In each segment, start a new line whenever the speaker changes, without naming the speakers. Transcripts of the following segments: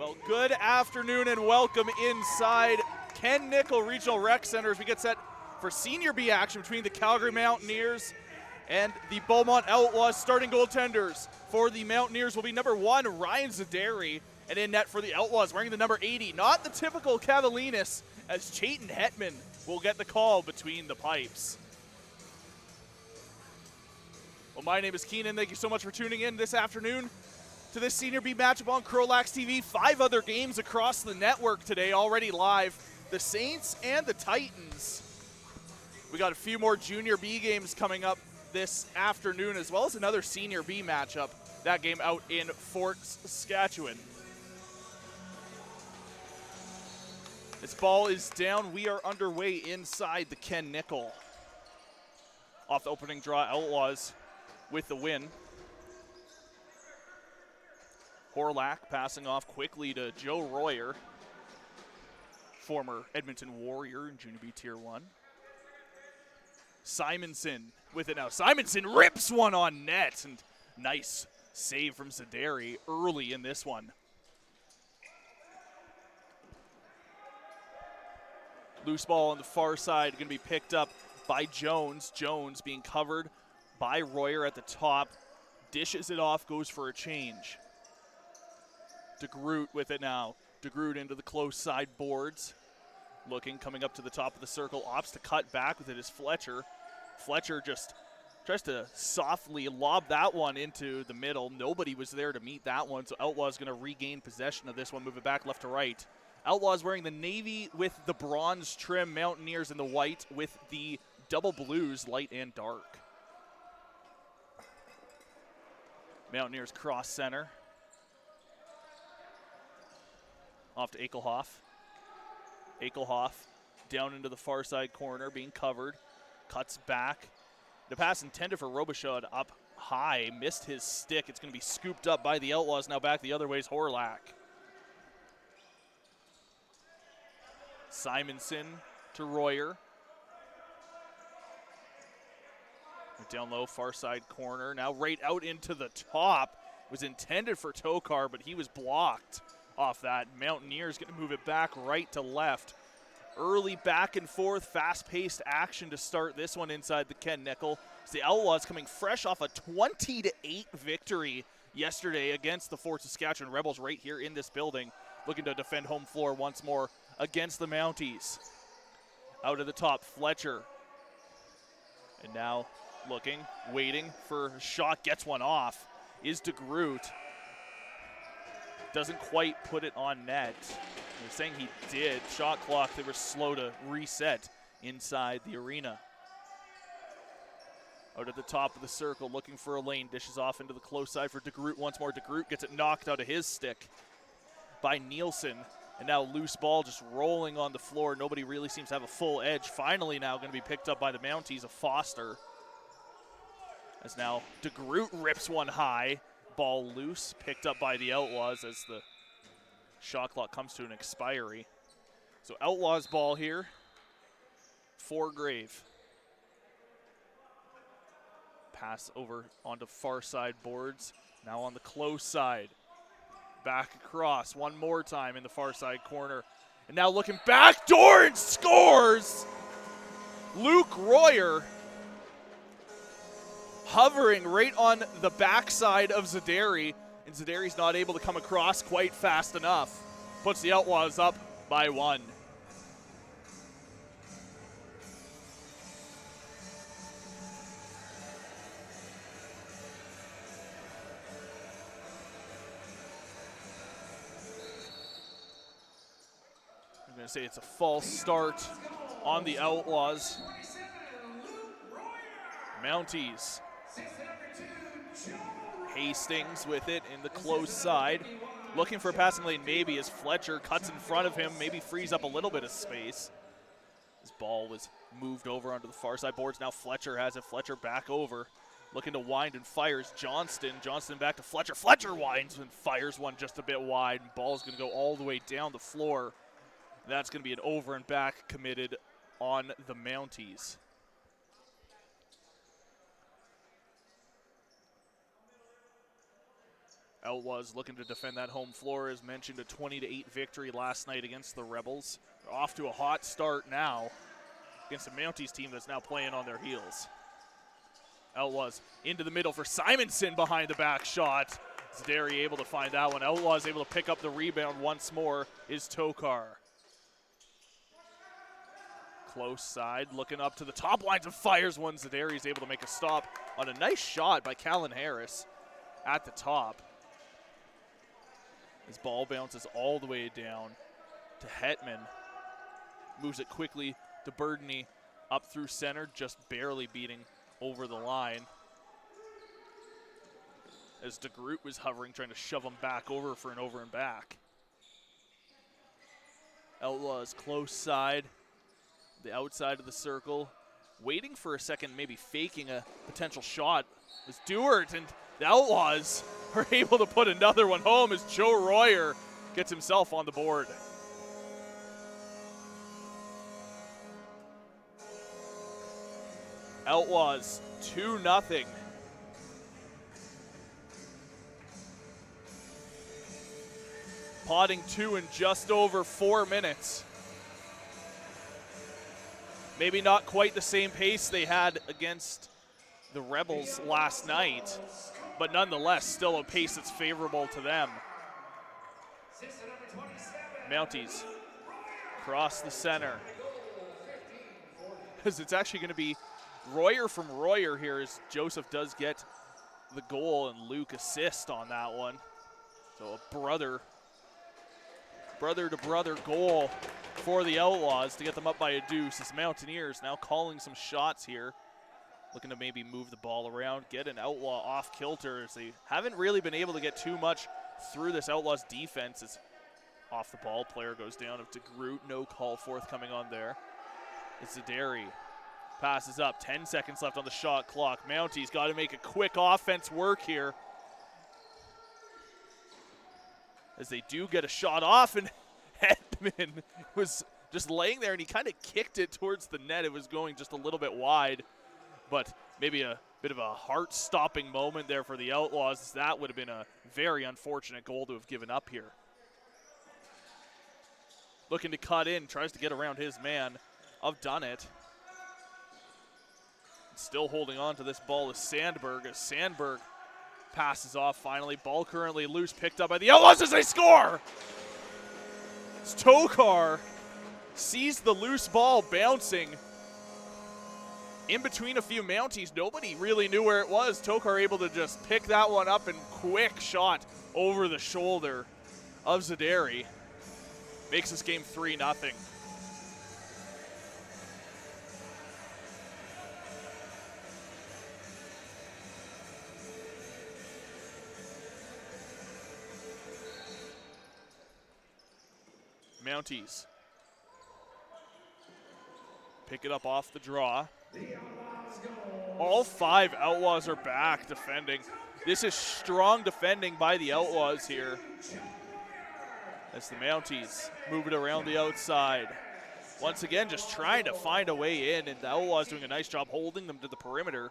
Well, good afternoon and welcome inside Ken Nickel Regional Rec Center as we get set for Senior B action between the Calgary Mountaineers and the Beaumont Outlaws. Starting goaltenders for the Mountaineers will be number 1, Ryan Zaderi, and in net for the Outlaws wearing the number 80. Not the typical Cavalinas, as Chayton Hetman will get the call between the pipes. Well, my name is Keenan. Thank you so much for tuning in this afternoon to this Senior B matchup on CROW LAX TV. 5 other games across the network today already live. The Saints and the Titans. We got a few more Junior B games coming up this afternoon, as well as another Senior B matchup. That game out in Fort Saskatchewan. This ball is down. We are underway inside the Ken Nickel. Off the opening draw, Outlaws with the win. Horlack passing off quickly to Joe Royer, former Edmonton Warrior in Junior B Tier 1. Simonson with it now. Simonson rips one on net, and nice save from Zaderi early in this one. Loose ball on the far side, going to be picked up by Jones. Jones being covered by Royer at the top. Dishes it off, goes for a change. DeGroot with it now. DeGroot into the close side boards. Looking, coming up to the top of the circle. Opts to cut back with it is Fletcher. Fletcher just tries to softly lob that one into the middle. Nobody was there to meet that one, so Outlaws going to regain possession of this one. Move it back left to right. Outlaws wearing the navy with the bronze trim. Mountaineers in the white with the double blues, light and dark. Mountaineers cross center. Off to Ekelhoff. Ekelhoff down into the far side corner, being covered. Cuts back. The pass intended for Robichaud up high. Missed his stick. It's going to be scooped up by the Outlaws. Now back the other way is Horlack. Simonson to Royer. Down low, far side corner. Now right out into the top. Was intended for Tokar, but he was blocked off that. Mountaineers going to move it back right to left. Early back and forth, fast-paced action to start this one inside the Ken Nickel. It's the Outlaws coming fresh off a 20-8 victory yesterday against the Fort Saskatchewan Rebels right here in this building. Looking to defend home floor once more against the Mounties. Out of the top, Fletcher. And now looking, waiting for a shot, gets one off, is DeGroot. Doesn't quite put it on net. They're saying he did. Shot clock, they were slow to reset inside the arena. Out at the top of the circle, looking for a lane. Dishes off into the close side for DeGroot once more. DeGroot gets it knocked out of his stick by Nielsen. And now loose ball just rolling on the floor. Nobody really seems to have a full edge. Finally now going to be picked up by the Mounties of Foster. As now DeGroot rips one high. Ball loose, picked up by the Outlaws as the shot clock comes to an expiry. So Outlaws ball here for Grave. Pass over onto far side boards. Now on the close side. Back across one more time in the far side corner. And now looking back door and scores! Luke Royer hovering right on the backside of Zaderi, and Zaderi's not able to come across quite fast enough. Puts the Outlaws up by 1. I'm going to say it's a false start on the Outlaws. Mounties. Hastings with it in the close side. Looking for a passing lane maybe as Fletcher cuts in front of him, maybe frees up a little bit of space. This ball was moved over onto the far side boards. Now Fletcher has it. Fletcher back over. Looking to wind and fires Johnston. Johnston back to Fletcher. Fletcher winds and fires one just a bit wide. Ball's going to go all the way down the floor. That's going to be an over and back committed on the Mounties. Outlaws looking to defend that home floor. As mentioned, a 20-8 victory last night against the Rebels. They're off to a hot start now against a Mounties team that's now playing on their heels. Outlaws into the middle for Simonson behind the back shot. Zadary able to find that one. Outlaws able to pick up the rebound once more is Tokar. Close side, looking up to the top lines and fires one. Zadary is able to make a stop on a nice shot by Callan Harris at the top. His ball bounces all the way down to Hetman. Moves it quickly to Burdney up through center, just barely beating over the line. As DeGroot was hovering, trying to shove him back over for an over and back. Outlaws close side, the outside of the circle, waiting for a second, maybe faking a potential shot. Is Dewart, and the Outlaws are able to put another one home as Joe Royer gets himself on the board. Outlaws 2-0. Potting 2 in just over 4 minutes. Maybe not quite the same pace they had against the Rebels last night, but nonetheless still a pace that's favorable to them. Mounties cross the center. Because it's actually going to be Royer from Royer here, as Joseph does get the goal and Luke assist on that one. So a brother to brother goal for the Outlaws to get them up by a deuce. As Mountaineers now calling some shots here, looking to maybe move the ball around, get an Outlaw off kilter, as they haven't really been able to get too much through this Outlaws defense. As off the ball, player goes down of DeGroot, no call forthcoming on there. It's Zadary. Passes up, 10 seconds left on the shot clock. Mounties got to make a quick offense work here, as they do get a shot off, and Hetman was just laying there and he kind of kicked it towards the net. It was going just a little bit wide, but maybe a bit of a heart-stopping moment there for the Outlaws. That would have been a very unfortunate goal to have given up here. Looking to cut in, tries to get around his man. I've done it. Still holding on to this ball is Sandberg, as Sandberg passes off finally. Ball currently loose, picked up by the Outlaws as they score! It's Tokar sees the loose ball bouncing in between a few Mounties. Nobody really knew where it was. Tokar able to just pick that one up and quick shot over the shoulder of Zadary. Makes this game 3-0. Mounties pick it up off the draw. All 5 Outlaws are back defending. This is strong defending by the Outlaws here, as the Mounties move it around the outside. Once again, just trying to find a way in, and the Outlaws doing a nice job holding them to the perimeter.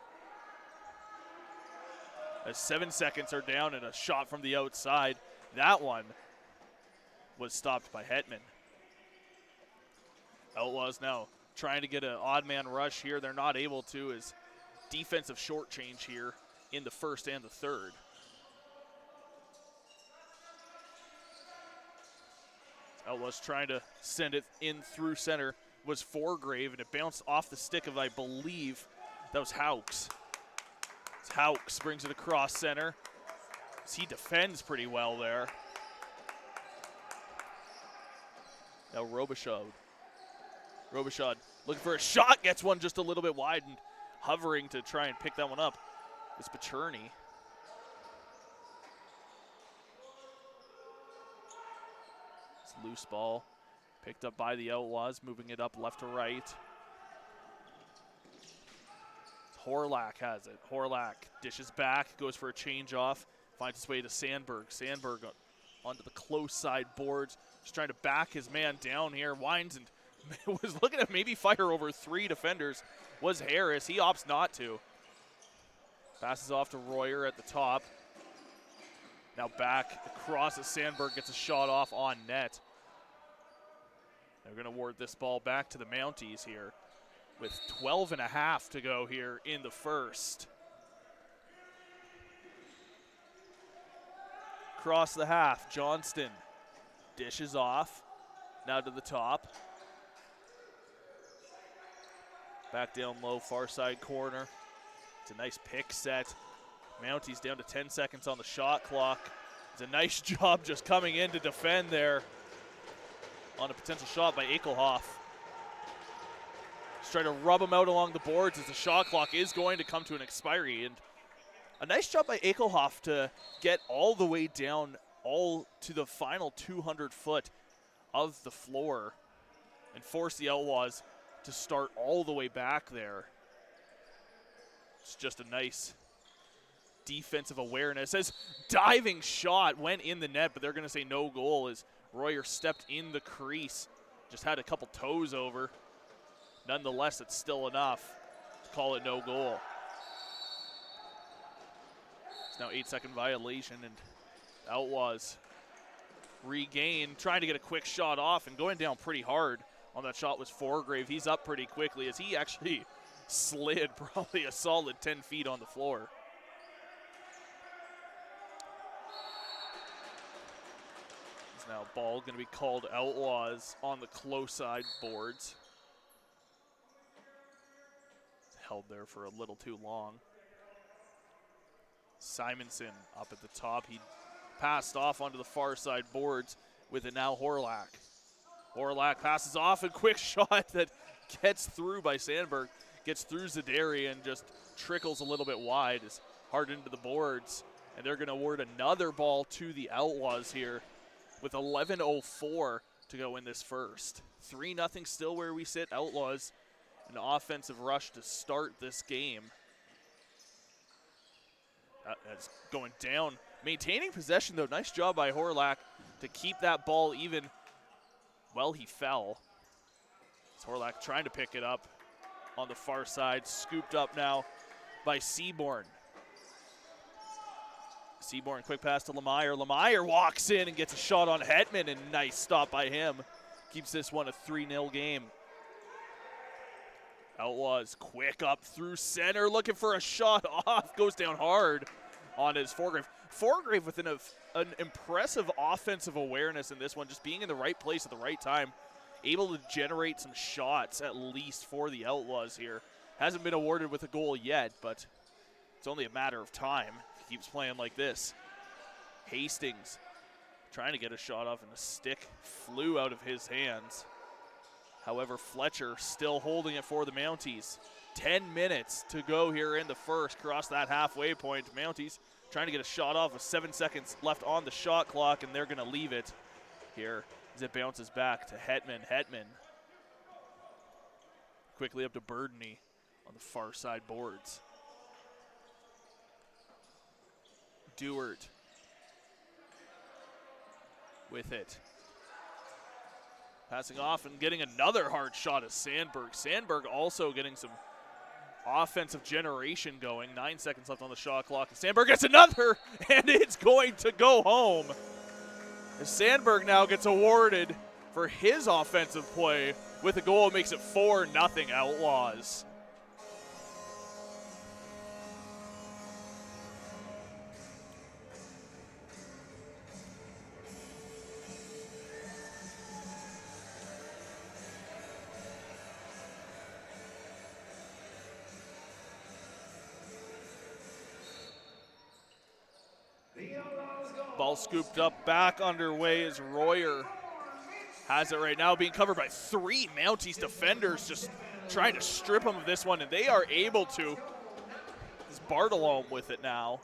As 7 seconds are down and a shot from the outside. That one was stopped by Hetman. Outlaws now trying to get an odd man rush here. They're not able to, as defensive short change here in the first and the third. Outlaws trying to send it in through center was Forgrave, and it bounced off the stick of, I believe, that was Hawks. Hawks brings it across center. He defends pretty well there. Now Robichaud looking for a shot, gets one just a little bit wide and hovering to try and pick that one up. It's Pacherny. It's loose ball picked up by the Outlaws, moving it up left to right. Horlak has it. Horlak dishes back, goes for a change off, finds his way to Sandberg. Sandberg onto the close side boards, just trying to back his man down here. Winds and was looking at maybe fire over 3 defenders. Was Harris. He opts not to. Passes off to Royer at the top. Now back across as Sandberg gets a shot off on net. They're going to award this ball back to the Mounties here with 12.5 to go here in the first. Across the half, Johnston dishes off. Now to the top. Back down low, far side corner. It's a nice pick set. Mounties down to 10 seconds on the shot clock. It's a nice job just coming in to defend there on a potential shot by Ekelhoff. Just trying to rub him out along the boards as the shot clock is going to come to an expiry. And a nice job by Ekelhoff to get all the way down, all to the final 200 foot of the floor and force the Outlaws to start all the way back there. It's just a nice defensive awareness. As diving shot went in the net, but they're going to say no goal as Royer stepped in the crease. Just had a couple toes over. Nonetheless, it's still enough to call it no goal. It's now 8-second violation, and Outlaws regain, trying to get a quick shot off, and going down pretty hard on that shot was Forgrave. He's up pretty quickly as he actually slid probably a solid 10 feet on the floor. It's now ball going to be called Outlaws on the close side boards. Held there for a little too long. Simonson up at the top. He passed off onto the far side boards with it now Horlack. Horlack passes off, and quick shot that gets through by Sandberg. Gets through Zadari and just trickles a little bit wide. Is hard into the boards. And they're going to award another ball to the Outlaws here with 11:04 to go in this first. 3-0 still where we sit. Outlaws, an offensive rush to start this game. That's going down. Maintaining possession, though. Nice job by Horlack to keep that ball even. Well, he fell. Horlack trying to pick it up on the far side. Scooped up now by Seaborn. Seaborn, quick pass to Lemire. Lemire walks in and gets a shot on Hetman, and nice stop by him. Keeps this one a 3-0 game. Outlaws quick up through center, looking for a shot off. Goes down hard on his Forgrave. Forgrave with an impressive offensive awareness in this one, just being in the right place at the right time. Able to generate some shots, at least for the Outlaws here. Hasn't been awarded with a goal yet, but it's only a matter of time if he keeps playing like this. Hastings trying to get a shot off, and the stick flew out of his hands. However, Fletcher still holding it for the Mounties. 10 minutes to go here in the first. Cross that halfway point. Mounties trying to get a shot off with 7 seconds left on the shot clock, and they're going to leave it here as it bounces back to Hetman. Hetman quickly up to Burdney on the far side boards. Dewart with it. Passing off and getting another hard shot at Sandberg. Sandberg also getting some offensive generation going. 9 seconds left on the shot clock. And Sandberg gets another, and it's going to go home. As Sandberg now gets awarded for his offensive play with a goal. It makes it 4-0 Outlaws. Ball scooped up, back underway as Royer has it right now, being covered by 3 Mounties defenders, just trying to strip him of this one, and they are able to. It's Bartolome with it now.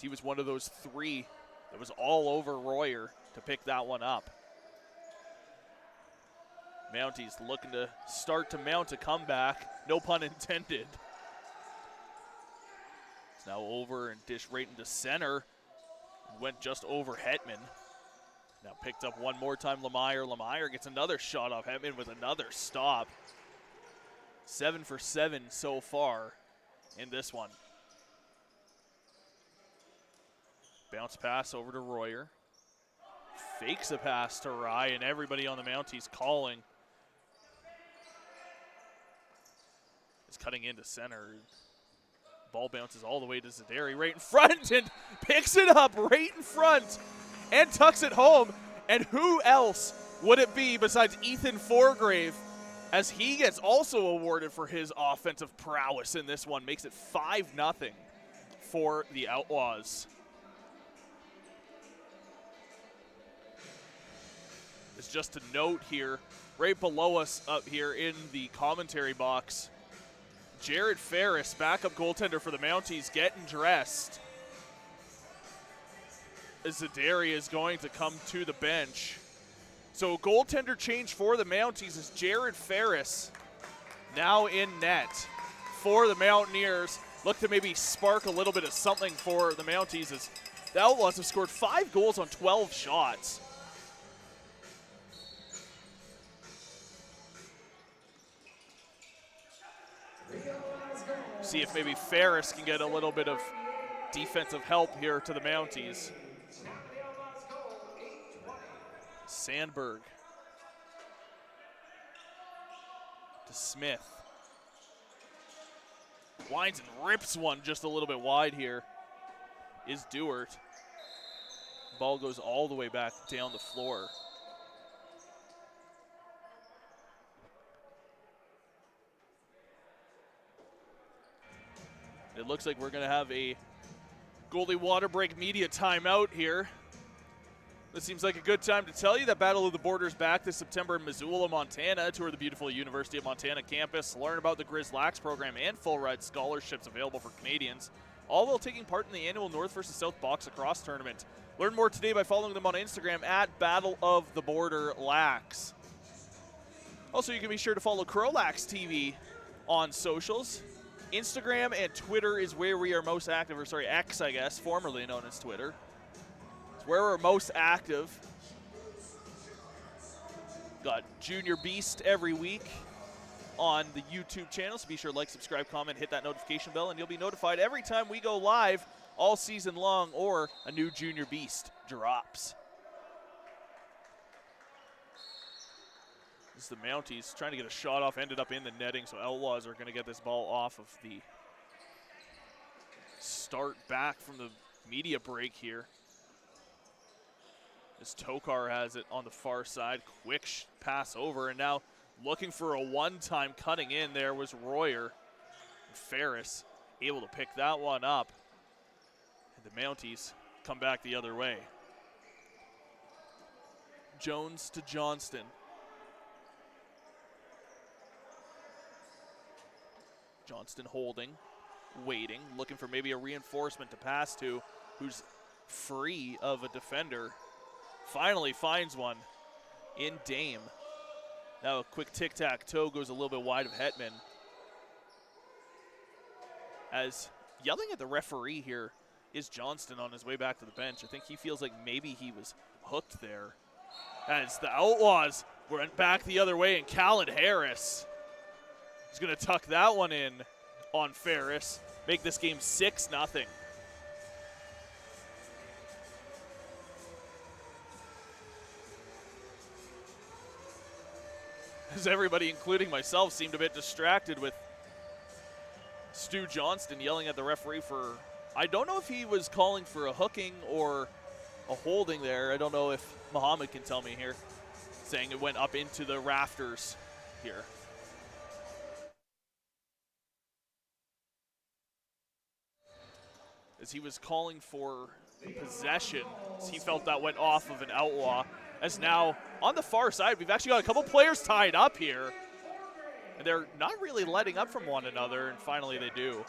He was one of those 3 that was all over Royer to pick that one up. Mounties looking to start to mount a comeback, no pun intended. It's now over and dish right into center. Went just over Hetman. Now picked up one more time Lemire. Lemire gets another shot off Hetman with another stop. 7 for 7 so far in this one. Bounce pass over to Royer. Fakes a pass to Rye, and everybody on the Mounties calling. Is cutting into center. Ball bounces all the way to Zaderi right in front and picks it up right in front and tucks it home. And who else would it be besides Ethan Forgrave, as he gets also awarded for his offensive prowess in this one. Makes it 5-0 for the Outlaws. It's just a note here, right below us up here in the commentary box. Jared Ferris, backup goaltender for the Mounties, getting dressed. Zaderi is going to come to the bench. So goaltender change for the Mounties is Jared Ferris now in net for the Mountaineers. Look to maybe spark a little bit of something for the Mounties, as the Outlaws have scored 5 goals on 12 shots. See if maybe Ferris can get a little bit of defensive help here to the Mounties. Sandberg to Smith. Winds and rips one just a little bit wide here is Dewart. Ball goes all the way back down the floor. It looks like we're going to have a goalie water break media timeout here. This seems like a good time to tell you that Battle of the Borders back this September in Missoula, Montana. Tour the beautiful University of Montana campus. Learn about the CROW LAX program and full-ride scholarships available for Canadians, all while taking part in the annual North versus South Box Lacrosse tournament. Learn more today by following them on Instagram at Battle of the Border Lax. Also, you can be sure to follow CROW LAX TV on socials. Instagram and Twitter is where we are most active, or sorry, X, I guess, formerly known as Twitter. It's where we're most active. Got Junior Beast every week on the YouTube channel, so be sure to like, subscribe, comment, hit that notification bell, and you'll be notified every time we go live all season long or a new Junior Beast drops. This is the Mounties trying to get a shot off, ended up in the netting, so Outlaws are going to get this ball off of the start back from the media break here. As Tokar has it on the far side, quick pass over, and now looking for a one-time cutting in there was Royer. And Ferris able to pick that one up, and the Mounties come back the other way. Jones to Johnston. Johnston holding, waiting, looking for maybe a reinforcement to pass to, who's free of a defender. Finally finds one in Dame. Now a quick tic-tac-toe goes a little bit wide of Hetman. As yelling at the referee here is Johnston on his way back to the bench. I think he feels like maybe he was hooked there. As the Outlaws went back the other way, and Callan Harris is going to tuck that one in on Ferris, make this game 6-0. As everybody, including myself, seemed a bit distracted with Stu Johnston yelling at the referee for, I don't know if he was calling for a hooking or a holding there. I don't know if Muhammad can tell me here, saying it went up into the rafters here. As he was calling for possession, as he felt that went off of an Outlaw. As now, on the far side, we've actually got a couple players tied up here. And they're not really letting up from one another, and finally they do.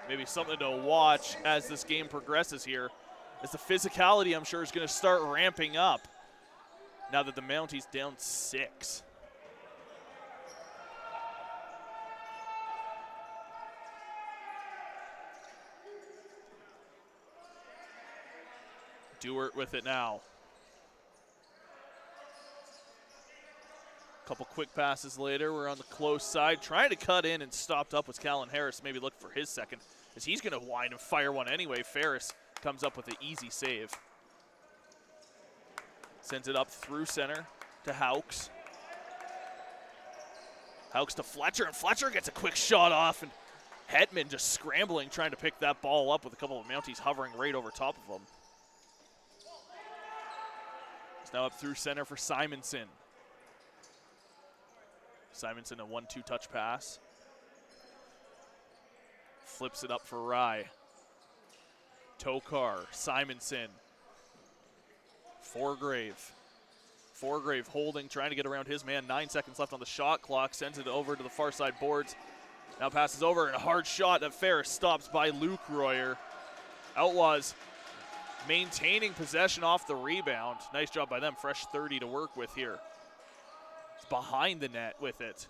Maybe something to watch as this game progresses here, as the physicality, I'm sure, is going to start ramping up now that the Mounties down 6. Dewart with it now. Couple quick passes later, we're on the close side. Trying to cut in and stopped up was Callan Harris. Maybe look for his second, as he's going to wind and fire one anyway. Ferris comes up with an easy save. Sends it up through center to Hauks. Hauks to Fletcher, and Fletcher gets a quick shot off, and Hetman just scrambling, trying to pick that ball up with a couple of Mounties hovering right over top of him. It's now up through center for Simonson. Simonson, a 1-2 touch pass. Flips it up for Rye. Tokar, Simonson. Forgrave holding, trying to get around his man. 9 seconds left on the shot clock. Sends it over to the far side boards. Now passes over, and a hard shot that Ferris stops by Luke Royer. Outlaws maintaining possession off the rebound. Nice job by them. Fresh 30 to work with here. It's behind the net with it.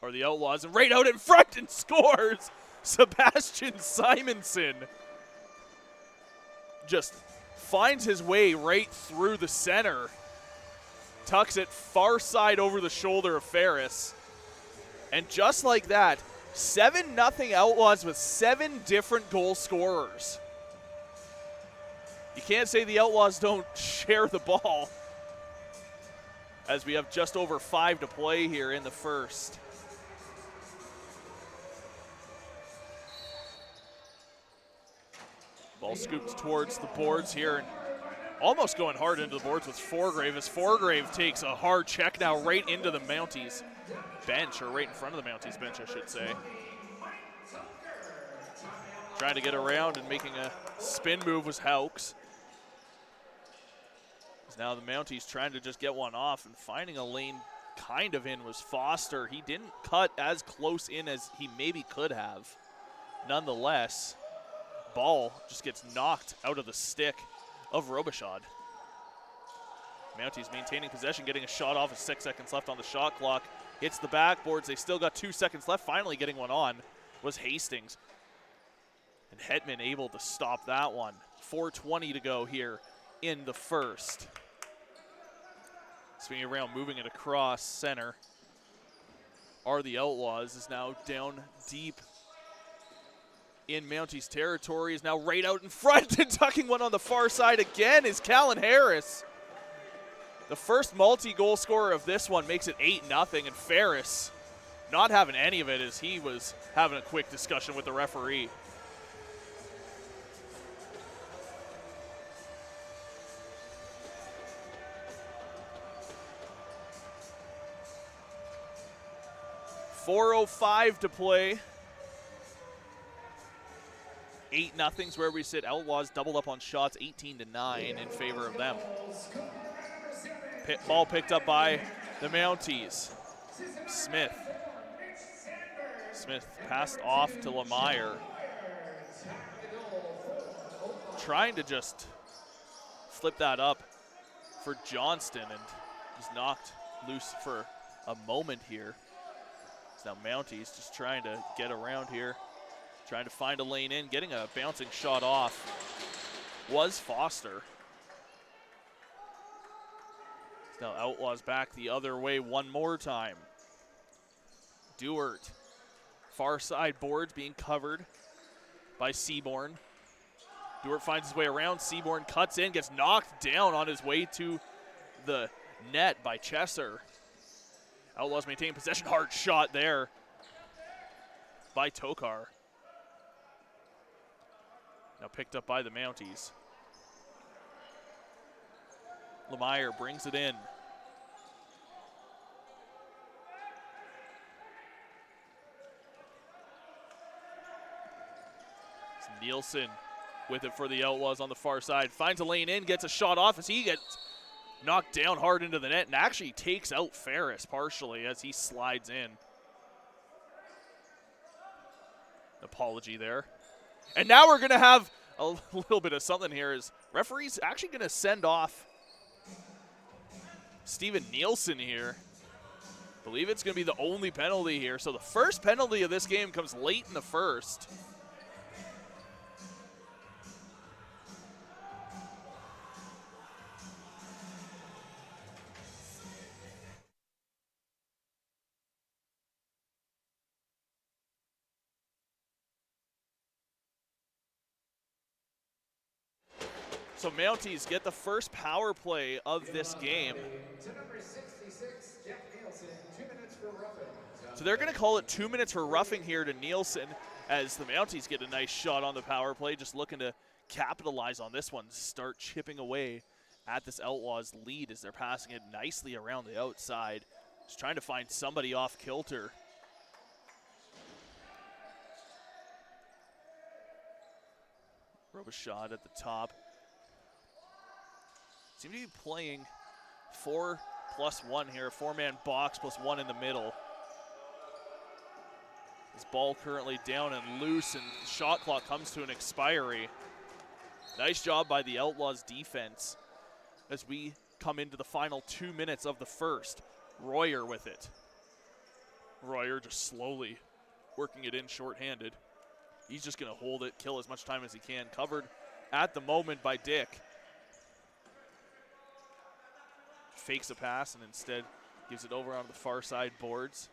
Or the Outlaws, and right out in front and scores. Sebastian Simonson just finds his way right through the center. Tucks it far side over the shoulder of Ferris. And just like that, 7-0 Outlaws with 7 different goal scorers. You can't say the Outlaws don't share the ball, as we have just over 5 to play here in the first. Ball scooped towards the boards here, and almost going hard into the boards with Forgrave, as Forgrave takes a hard check now right into the Mounties bench, or right in front of the Mounties bench, I should say. Trying to get around and making a spin move was Hauks. Now the Mounties trying to just get one off, and finding a lane kind of in was Foster. He didn't cut as close in as he maybe could have. Nonetheless, ball just gets knocked out of the stick of Robichaud. Mounties maintaining possession, getting a shot off with 6 seconds left on the shot clock. Hits the backboards. They still got 2 seconds left. Finally getting one on was Hastings. And Hetman able to stop that one. 4:20 to go here in the first. Swinging around, moving it across center. Are the Outlaws, is now down deep in Mounties territory, is now right out in front, and tucking one on the far side again is Callan Harris. The first multi-goal scorer of this one makes it 8-0, and Ferris not having any of it as he was having a quick discussion with the referee. .405 to play. 8-0's where we sit. Outlaws doubled up on shots, 18-9 in favor of them. Ball picked up by the Mounties. Smith passed off to Lemire. Trying to just flip that up for Johnston, and just knocked loose for a moment here. Now Mounties just trying to get around here, trying to find a lane in, getting a bouncing shot off was Foster. Now Outlaws back the other way one more time. Dewart, far side boards being covered by Seaborn. Dewart finds his way around, Seaborn cuts in, gets knocked down on his way to the net by Chesser. Outlaws maintain possession, hard shot there by Tokar. Now picked up by the Mounties. Lemire brings it in. It's Nielsen with it for the Outlaws on the far side. Finds a lane in, gets a shot off as he gets knocked down hard into the net, and actually takes out Ferris partially as he slides in. Apology there. And now we're going to have a little bit of something here, as referee's actually going to send off Steven Nielsen here. I believe it's going to be the only penalty here. So the first penalty of this game comes late in the first. So Mounties get the first power play of this game. So they're going to call it 2 minutes for roughing here to Nielsen as the Mounties get a nice shot on the power play, just looking to capitalize on this one, start chipping away at this Outlaws lead as they're passing it nicely around the outside. Just trying to find somebody off kilter. Robichaud at the top. Seem to be playing 4+1 here, a 4-man box plus 1 in the middle. This ball currently down and loose, and the shot clock comes to an expiry. Nice job by the Outlaws defense as we come into the final 2 minutes of the first. Royer with it. Royer just slowly working it in shorthanded. He's just going to hold it, kill as much time as he can. Covered at the moment by Dick. Fakes a pass and instead gives it over onto the far side boards.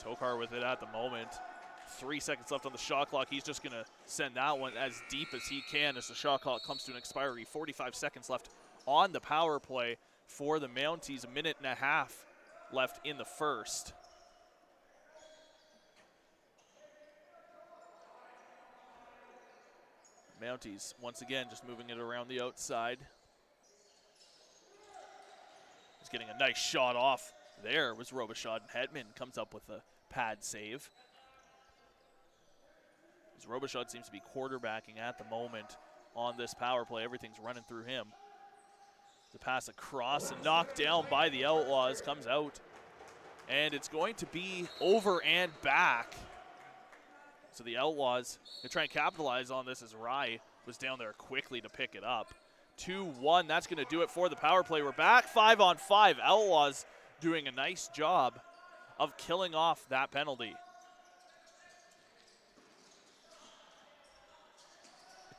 Tokar with it at the moment. 3 seconds left on the shot clock. He's just going to send that one as deep as he can as the shot clock comes to an expiry. 45 seconds left on the power play for the Mounties. A minute and a half left in the first. Mounties once again just moving it around the outside. He's getting a nice shot off. There was Robichaud, and Hetman comes up with a pad save. As Robichaud seems to be quarterbacking at the moment on this power play. Everything's running through him. The pass across and knocked down by the Outlaws, comes out. And it's going to be over and back. So the Outlaws, they try and capitalize on this as Rye was down there quickly to pick it up. 2-1, that's going to do it for the power play. We're back 5-on-5. Outlaws doing a nice job of killing off that penalty.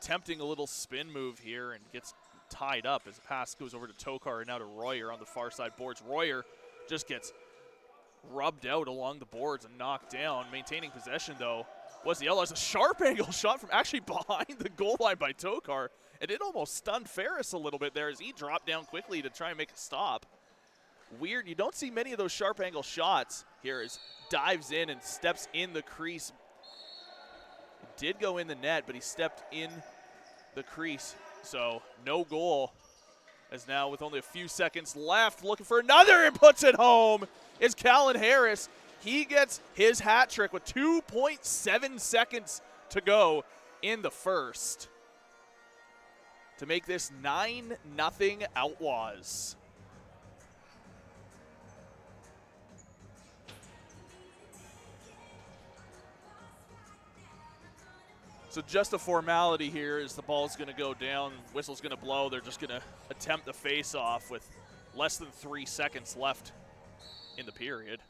Attempting a little spin move here and gets tied up as the pass goes over to Tokar and now to Royer on the far side boards. Royer just gets rubbed out along the boards and knocked down. Maintaining possession though was the Outlaws. A sharp angle shot from actually behind the goal line by Tokar, and it almost stunned Ferris a little bit there as he dropped down quickly to try and make a stop. Weird, you don't see many of those sharp angle shots here as dives in and steps in the crease. It did go in the net, but he stepped in the crease, so no goal. As now with only a few seconds left, looking for another and puts it home is Callan Harris. He gets his hat trick with 2.7 seconds to go in the first to make this 9-0 Outlaws. So just a formality here is the ball's going to go down, whistle's going to blow. They're just going to attempt the face-off with less than 3 seconds left in the period.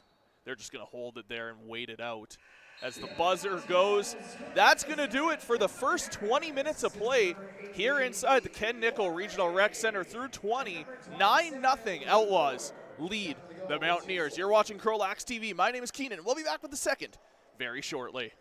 They're just going to hold it there and wait it out. As the buzzer goes, that's going to do it for the first 20 minutes of play here inside the Ken Nickel Regional Rec Center through 20. 9-0 Outlaws lead the Mountaineers. You're watching CROW LAX TV. My name is Keenan. We'll be back with the second very shortly.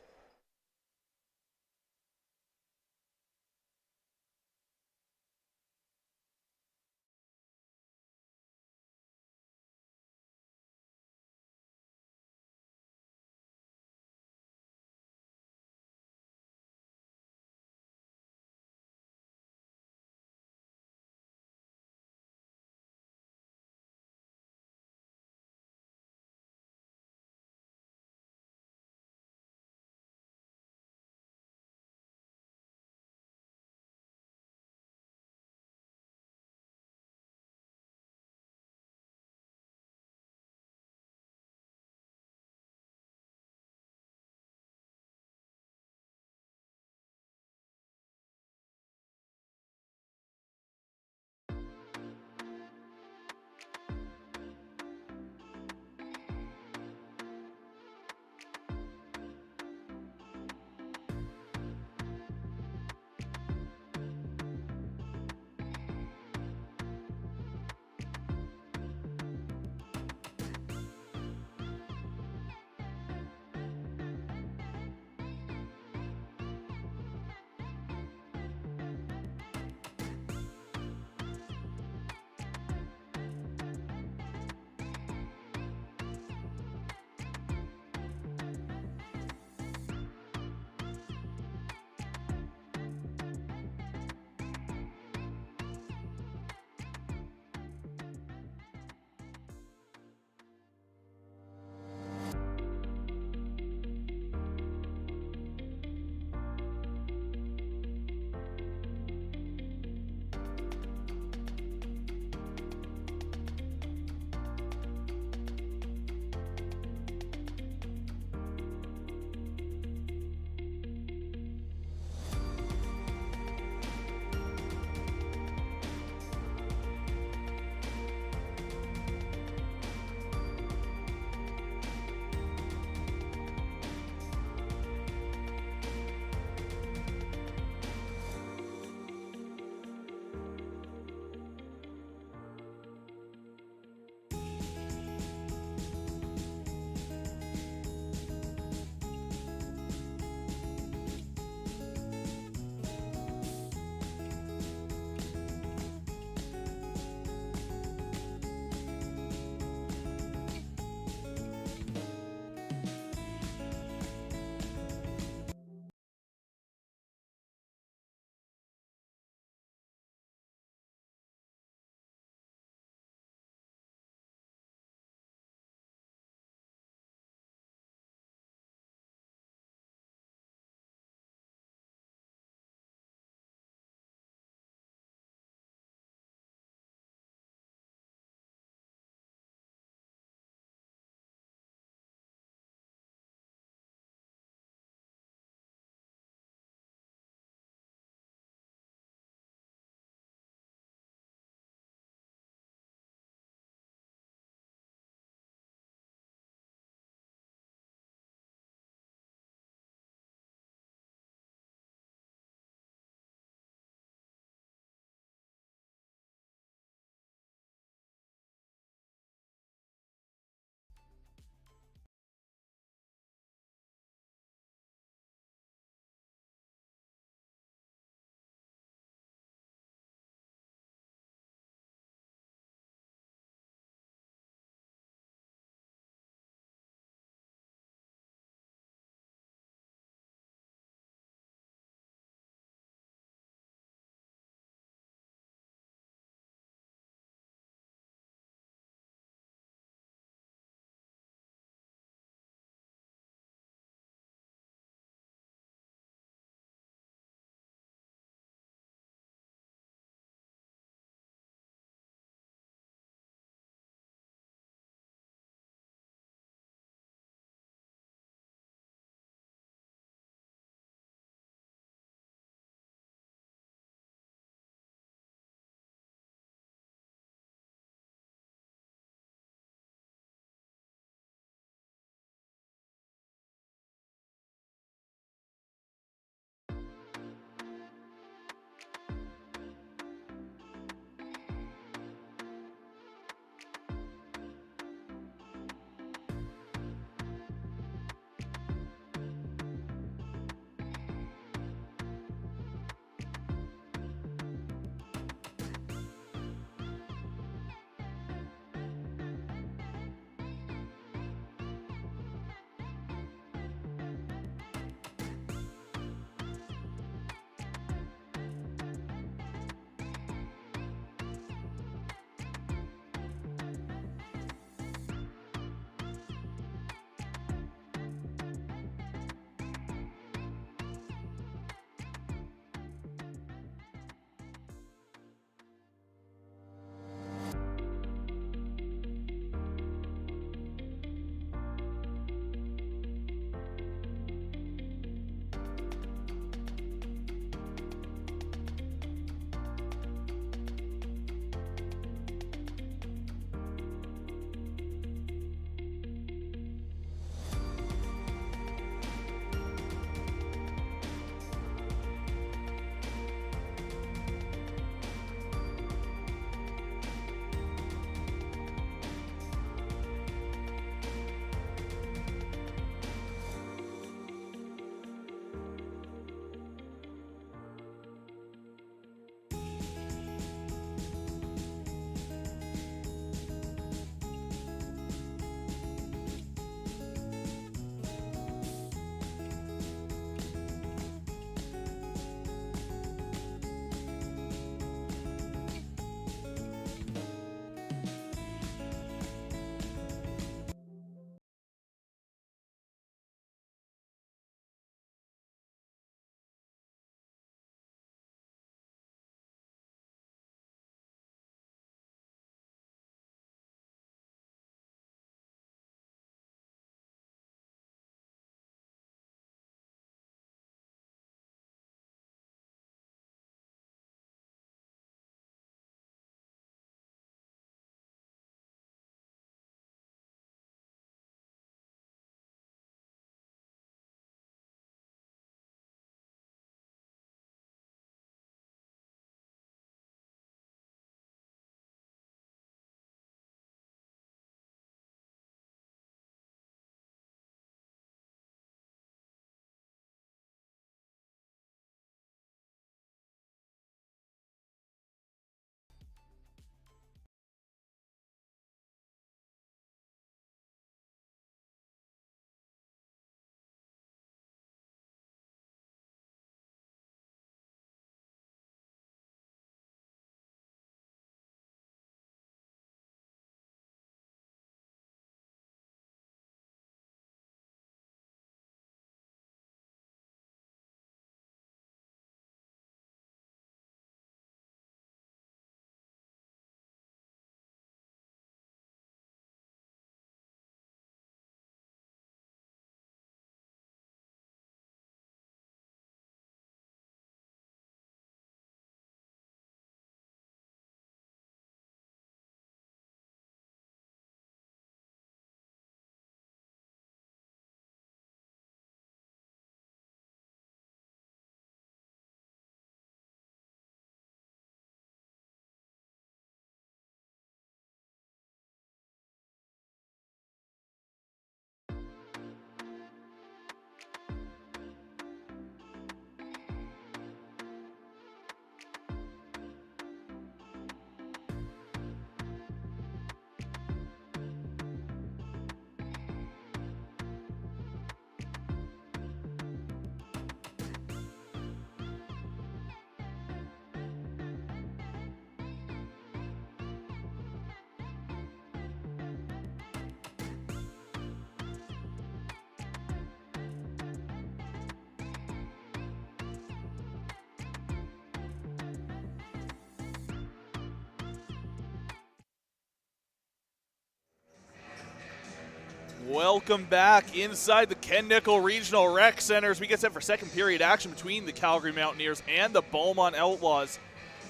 Welcome back inside the Ken Nickel Regional Rec Center as we get set for second period action between the Calgary Mountaineers and the Beaumont Outlaws.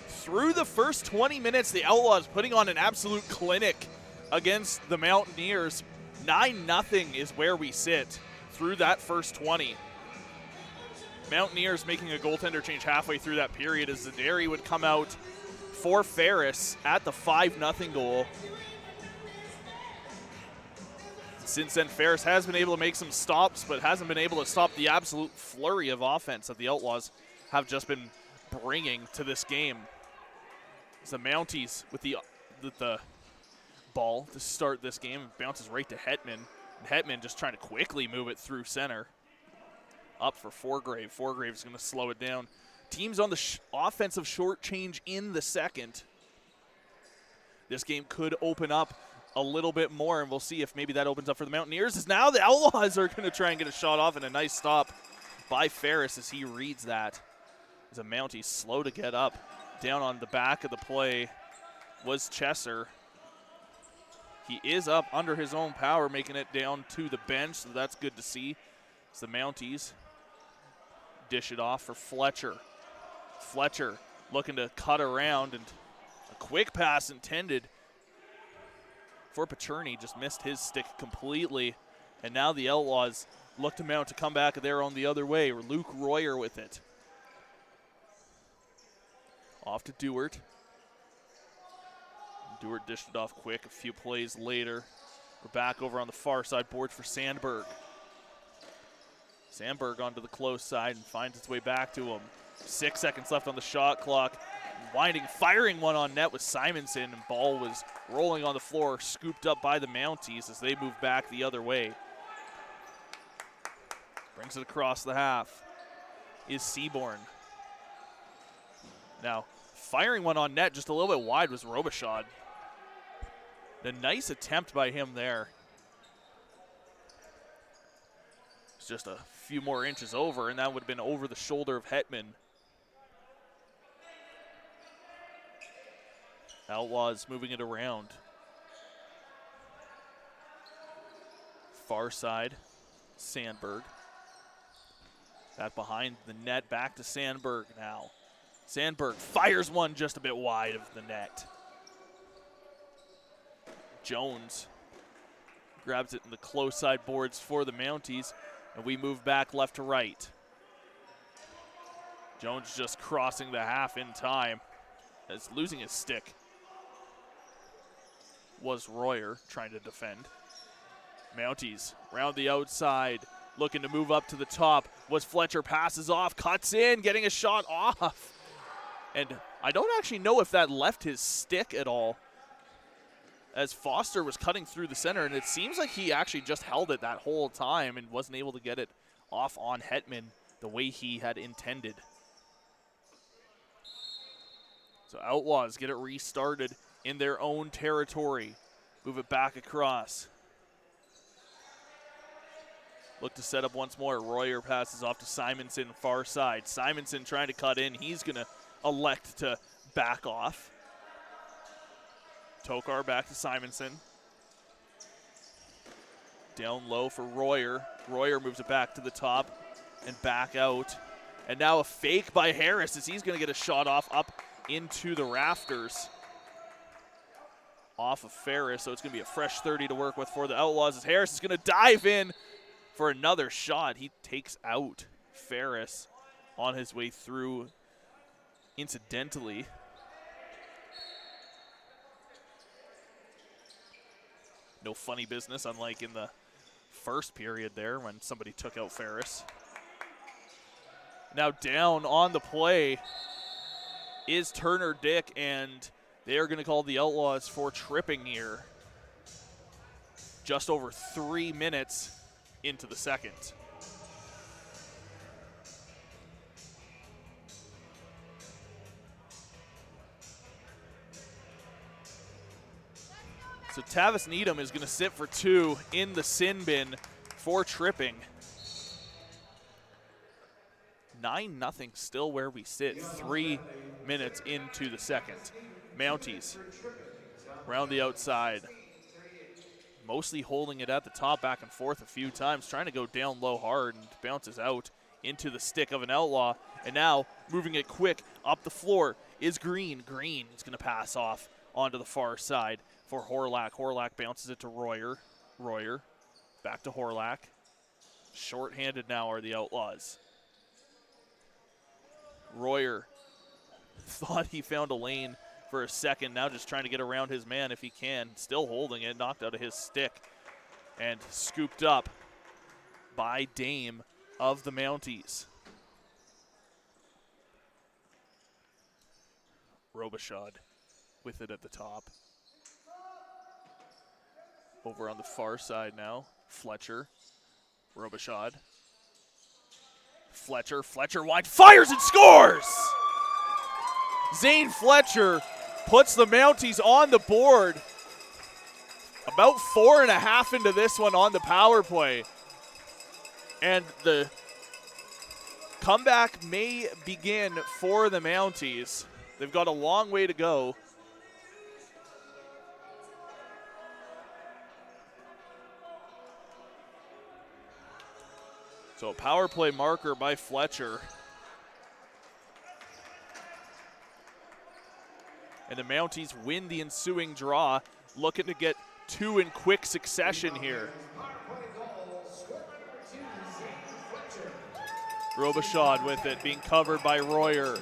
Through the first 20 minutes, the Outlaws putting on an absolute clinic against the Mountaineers. 9-0 is where we sit through that first 20. Mountaineers making a goaltender change halfway through that period as Zaderi would come out for Ferris at the 5-0 goal. Since then, Ferris has been able to make some stops, but hasn't been able to stop the absolute flurry of offense that the Outlaws have just been bringing to this game. As the Mounties with the ball to start this game, bounces right to Hetman. And Hetman just trying to quickly move it through center. Up for Foregrave. Foregrave's going to slow it down. Teams on the offensive short change in the second. This game could open up a little bit more, and we'll see if maybe that opens up for the Mountaineers, as now the Outlaws are going to try and get a shot off, and a nice stop by Ferris as he reads that. As a Mountie slow to get up. Down on the back of the play was Chesser. He is up under his own power, making it down to the bench, so that's good to see. As the Mounties dish it off for Fletcher. Fletcher looking to cut around, and a quick pass intended for Pacerni, just missed his stick completely. And now the Outlaws look to Mount to come back there on the other way. Luke Royer with it. Off to Dewart. Dewart dished it off quick a few plays later. We're back over on the far side boards for Sandberg. Sandberg onto the close side and finds its way back to him. 6 seconds left on the shot clock. Firing one on net with Simonson, and ball was rolling on the floor, scooped up by the Mounties as they move back the other way. Brings it across the half is Seaborn. Now, firing one on net just a little bit wide was Robichaud. A nice attempt by him there. It's just a few more inches over, and that would have been over the shoulder of Hetman. Outlaws moving it around. Far side, Sandberg. That behind the net, back to Sandberg now. Sandberg fires one just a bit wide of the net. Jones grabs it in the close side boards for the Mounties, and we move back left to right. Jones just crossing the half in time. As losing his stick was Royer trying to defend. Mounties round the outside, looking to move up to the top. Was Fletcher, passes off, cuts in, getting a shot off. And I don't actually know if that left his stick at all, as Foster was cutting through the center, and it seems like he actually just held it that whole time and wasn't able to get it off on Hetman the way he had intended. So Outlaws get it restarted in their own territory. Move it back across. Look to set up once more. Royer passes off to Simonson, far side. Simonson trying to cut in. He's going to elect to back off. Tokar back to Simonson. Down low for Royer. Royer moves it back to the top and back out. And now a fake by Harris as he's going to get a shot off up into the rafters off of Ferris. So it's going to be a fresh 30 to work with for the Outlaws as Harris is going to dive in for another shot. He takes out Ferris on his way through incidentally. No funny business, unlike in the first period there when somebody took out Ferris. Now down on the play is Turner Dick, and they are going to call the Outlaws for tripping here. Just over 3 minutes into the second. So Tavis Needham is going to sit for 2 in the sin bin for tripping. 9-0 still where we sit, 3 minutes into the second. Mounties around the outside. mostly holding it at the top, back and forth a few times, trying to go down low hard, and bounces out into the stick of an Outlaw. And now moving it quick up the floor is Green. Green is going to pass off onto the far side for Horlack. Horlack bounces it to Royer. Royer back to Horlack. Short-handed now are the Outlaws. Royer thought he found a lane for a second, now just trying to get around his man if he can. Still holding it, knocked out of his stick, and scooped up by Dame of the Mounties. Robichaud with it at the top. Over on the far side now, Fletcher. Robichaud. Fletcher wide, fires and scores! Zane Fletcher puts the Mounties on the board. About 4.5 into this one on the power play. And the comeback may begin for the Mounties. They've got a long way to go. So a power play marker by Fletcher. And the Mounties win the ensuing draw, looking to get 2 in quick succession here. Robichaud with it, being covered by Royer.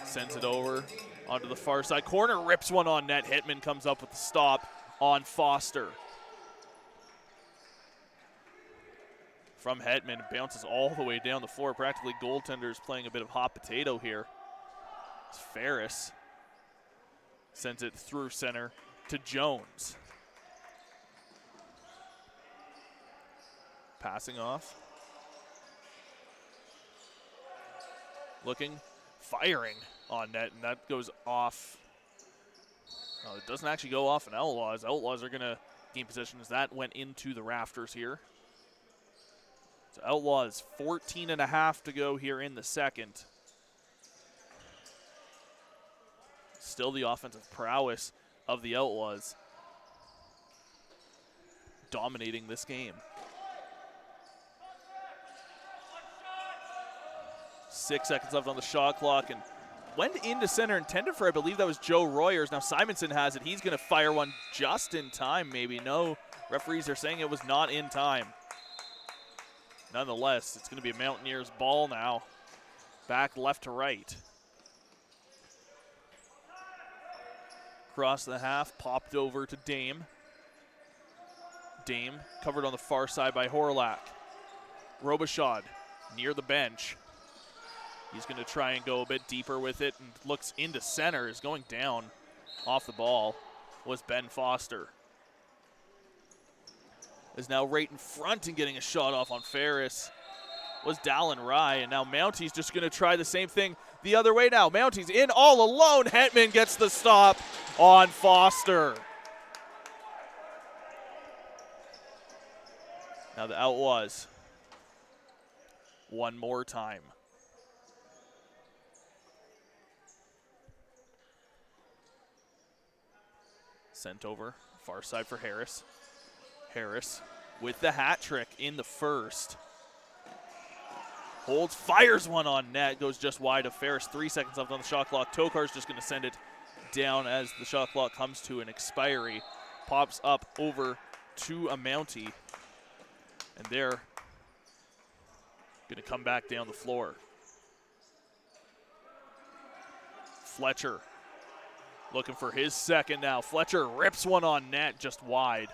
Sends it over onto the far side corner, rips one on net. Hitman comes up with the stop on Foster. From Hetman, bounces all the way down the floor. Practically goaltenders playing a bit of hot potato here. It's Ferris sends it through center to Jones. Passing off. Looking, firing on net, and that goes off. No, it doesn't actually go off an Outlaws. Outlaws are going to gain possession as that went into the rafters here. So Outlaws 14.5 to go here in the second. Still the offensive prowess of the Outlaws dominating this game. 6 seconds left on the shot clock, and went into center, intended for, I believe that was Joe Royers. Now Simonson has it. He's going to fire one just in time, maybe. No, referees are saying it was not in time. Nonetheless, it's going to be a Mountaineers ball now. Back left to right. Across the half, popped over to Dame. Dame covered on the far side by Horlack. Robichaud near the bench. He's going to try and go a bit deeper with it and looks into center. Is going down off the ball was Ben Foster. Is now right in front and getting a shot off on Ferris was Dallin Rye, and now Mounties just going to try the same thing the other way now. Mounties in all alone. Hetman gets the stop on Foster. Now the Outlaws one more time. Sent over, far side for Harris. Harris with the hat trick in the first. Holds, fires one on net, goes just wide of Ferris. 3 seconds left on the shot clock. Tokar's just going to send it down as the shot clock comes to an expiry. Pops up over to a Mountie, and they're going to come back down the floor. Fletcher looking for his second now. Fletcher rips one on net just wide.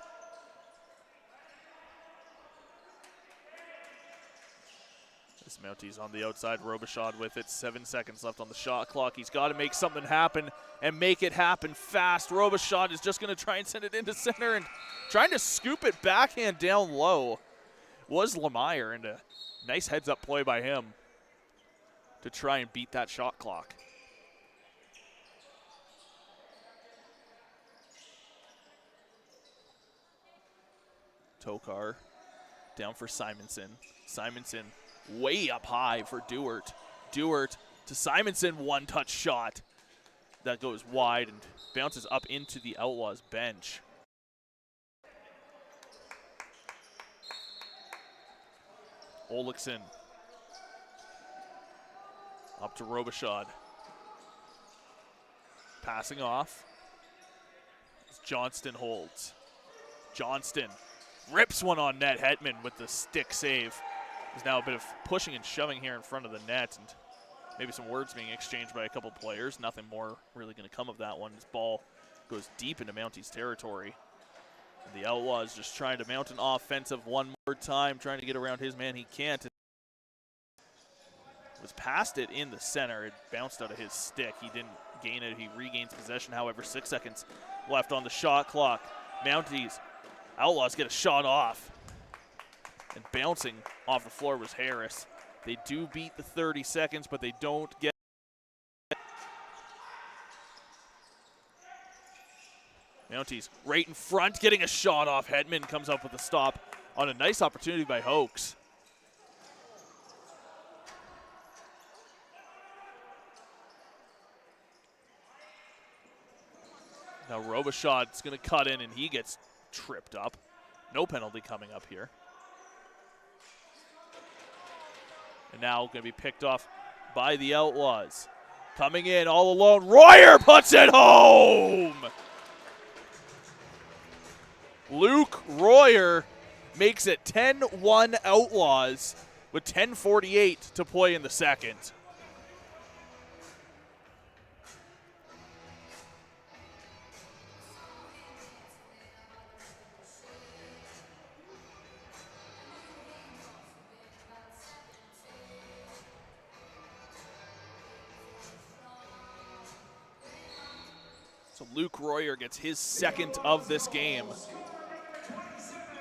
This Mounties on the outside, Robichaud with it. 7 seconds left on the shot clock. He's got to make something happen and make it happen fast. Robichaud is just going to try and send it into center and trying to scoop it backhand down low was Lemire, and a nice heads-up play by him to try and beat that shot clock. Tokar down for Simonson. Simonson way up high for Dewart. Dewart to Simonson, one-touch shot. that goes wide and bounces up into the Outlaws bench. Olekson up to Robichaud. Passing off. Johnston holds. Johnston rips one on net. Hetman with the stick save. There's now a bit of pushing and shoving here in front of the net, and maybe some words being exchanged by a couple players. Nothing more really going to come of that one. This ball goes deep into Mounties territory. And the Outlaws just trying to mount an offensive one more time, trying to get around his man. He can't. Was past it in the center. It bounced out of his stick. He didn't gain it. He regains possession. However, 6 seconds left on the shot clock. Mounties, Outlaws get a shot off. And bouncing off the floor was Harris. They do beat the 30 seconds, but they don't get. Mounties right in front, getting a shot off. Hetman comes up with a stop on a nice opportunity by Hoax. Now Robichaud's going to cut in, and he gets tripped up. No penalty coming up here. And now going to be picked off by the Outlaws. Coming in all alone, Royer puts it home! Luke Royer makes it 10-1 Outlaws with 10:48 to play in the second. So Luke Royer gets his second of this game.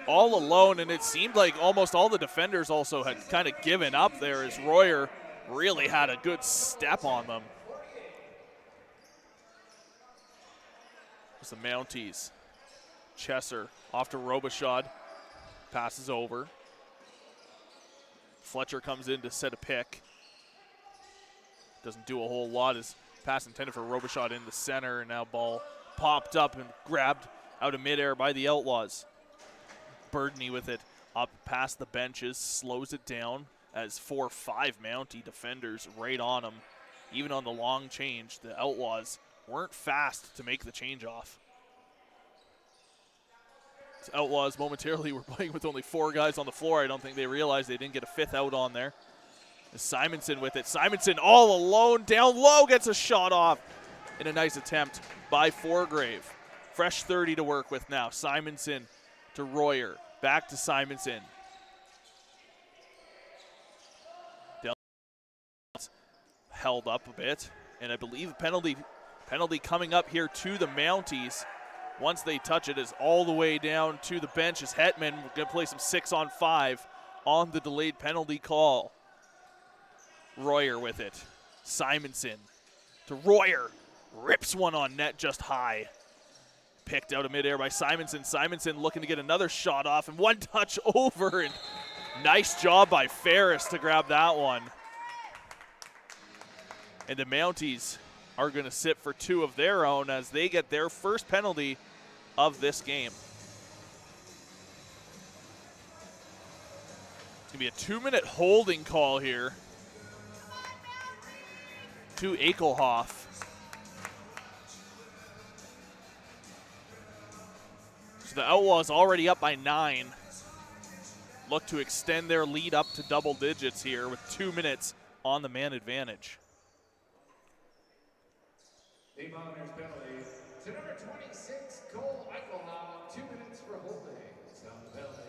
All alone, and it seemed like almost all the defenders also had kind of given up there as Royer really had a good step on them. It's the Mounties. Chesser off to Robichaud. Passes over. Fletcher comes in to set a pick. Doesn't do a whole lot. His pass intended for Robichaud in the center, and now ball popped up and grabbed out of midair by the Outlaws. Burdney with it up past the benches, slows it down as 4 or 5 Mountie defenders right on him. Even on the long change, the Outlaws weren't fast to make the change off. The Outlaws momentarily were playing with only 4 guys on the floor. I don't think they realized they didn't get a 5th out on there. Simonson with it. Simonson all alone, down low, gets a shot off in a nice attempt by Forgrave. Fresh 30 to work with now. Simonson to Royer, back to Simonson. Held up a bit, and I believe penalty coming up here to the Mounties. Once they touch it, is all the way down to the bench as Hetman. We're going to play some 6-on-5 on the delayed penalty call. Royer with it. Simonson to Royer. Rips one on net just high. Picked out of midair by Simonson. Simonson looking to get another shot off, and one touch over, and nice job by Ferris to grab that one. And the Mounties are going to sit for 2 of their own as they get their first penalty of this game. It's going to be a 2-minute holding call here to Ekelhoff. So the Outlaws already up by 9. Look to extend their lead up to double digits here with 2 minutes on the man advantage.
The Mountaineers penalty to number 26, Cole Ekelhoff, 2 minutes for holding. On the penalty,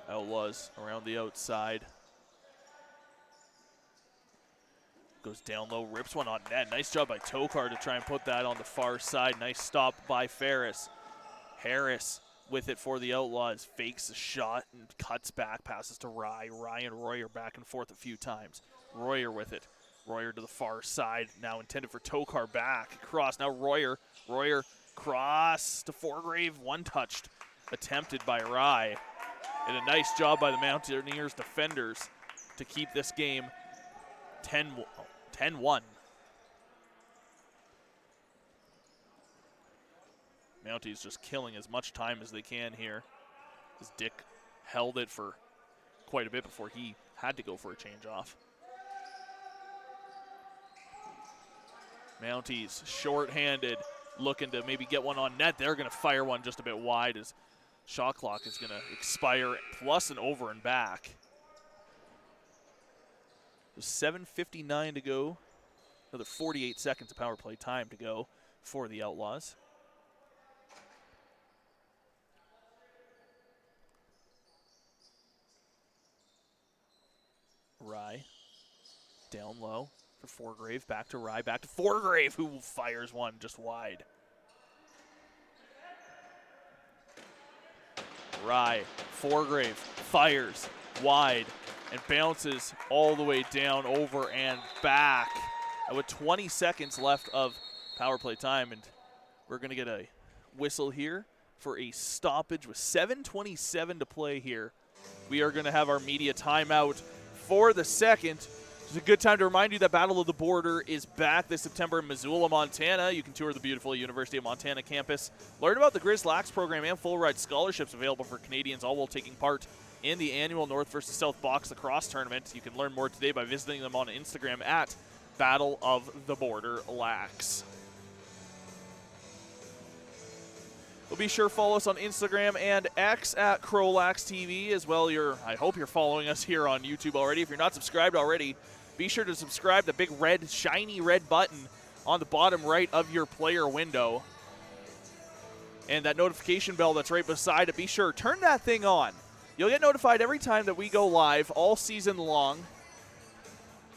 9-11.
Outlaws around the outside. Goes down low, rips one on net. Nice job by Tokar to try and put that on the far side. Nice stop by Ferris. Harris with it for the Outlaws. Fakes a shot and cuts back, passes to Rye. Rye and Royer back and forth a few times. Royer with it. Royer to the far side, now intended for Tokar back. Cross, now Royer. Royer cross to Forgrave. One touched, attempted by Rye. And a nice job by the Mountaineers defenders to keep this game 10-1. Mounties just killing as much time as they can here, as Dick held it for quite a bit before he had to go for a change off. Mounties short-handed, looking to maybe get one on net. They're going to fire one just a bit wide as shot clock is going to expire, plus an over and back. 7:59 to go. Another 48 seconds of power play time to go for the Outlaws. Rye down low for Foregrave. Back to Rye. Back to Foregrave, who fires one just wide. Rye, Foregrave fires wide and bounces all the way down, over and back. And with 20 seconds left of power play time, and we're going to get a whistle here for a stoppage with 7:27 to play here. We are going to have our media timeout for the second. It's a good time to remind you that Battle of the Border is back this September in Missoula, Montana. You can tour the beautiful University of Montana campus, learn about the CROW LAX program and full ride scholarships available for Canadians, all while taking part in the annual North versus South Box Lacrosse tournament. You can learn more today by visiting them on Instagram at Battle of the Border LAX. Well, be sure to follow us on Instagram and X at CROW LAX TV as well. I hope you're following us here on YouTube already. If you're not subscribed already, be sure to subscribe. The big red, shiny red button on the bottom right of your player window. And that notification bell that's right beside it, be sure, turn that thing on. You'll get notified every time that we go live all season long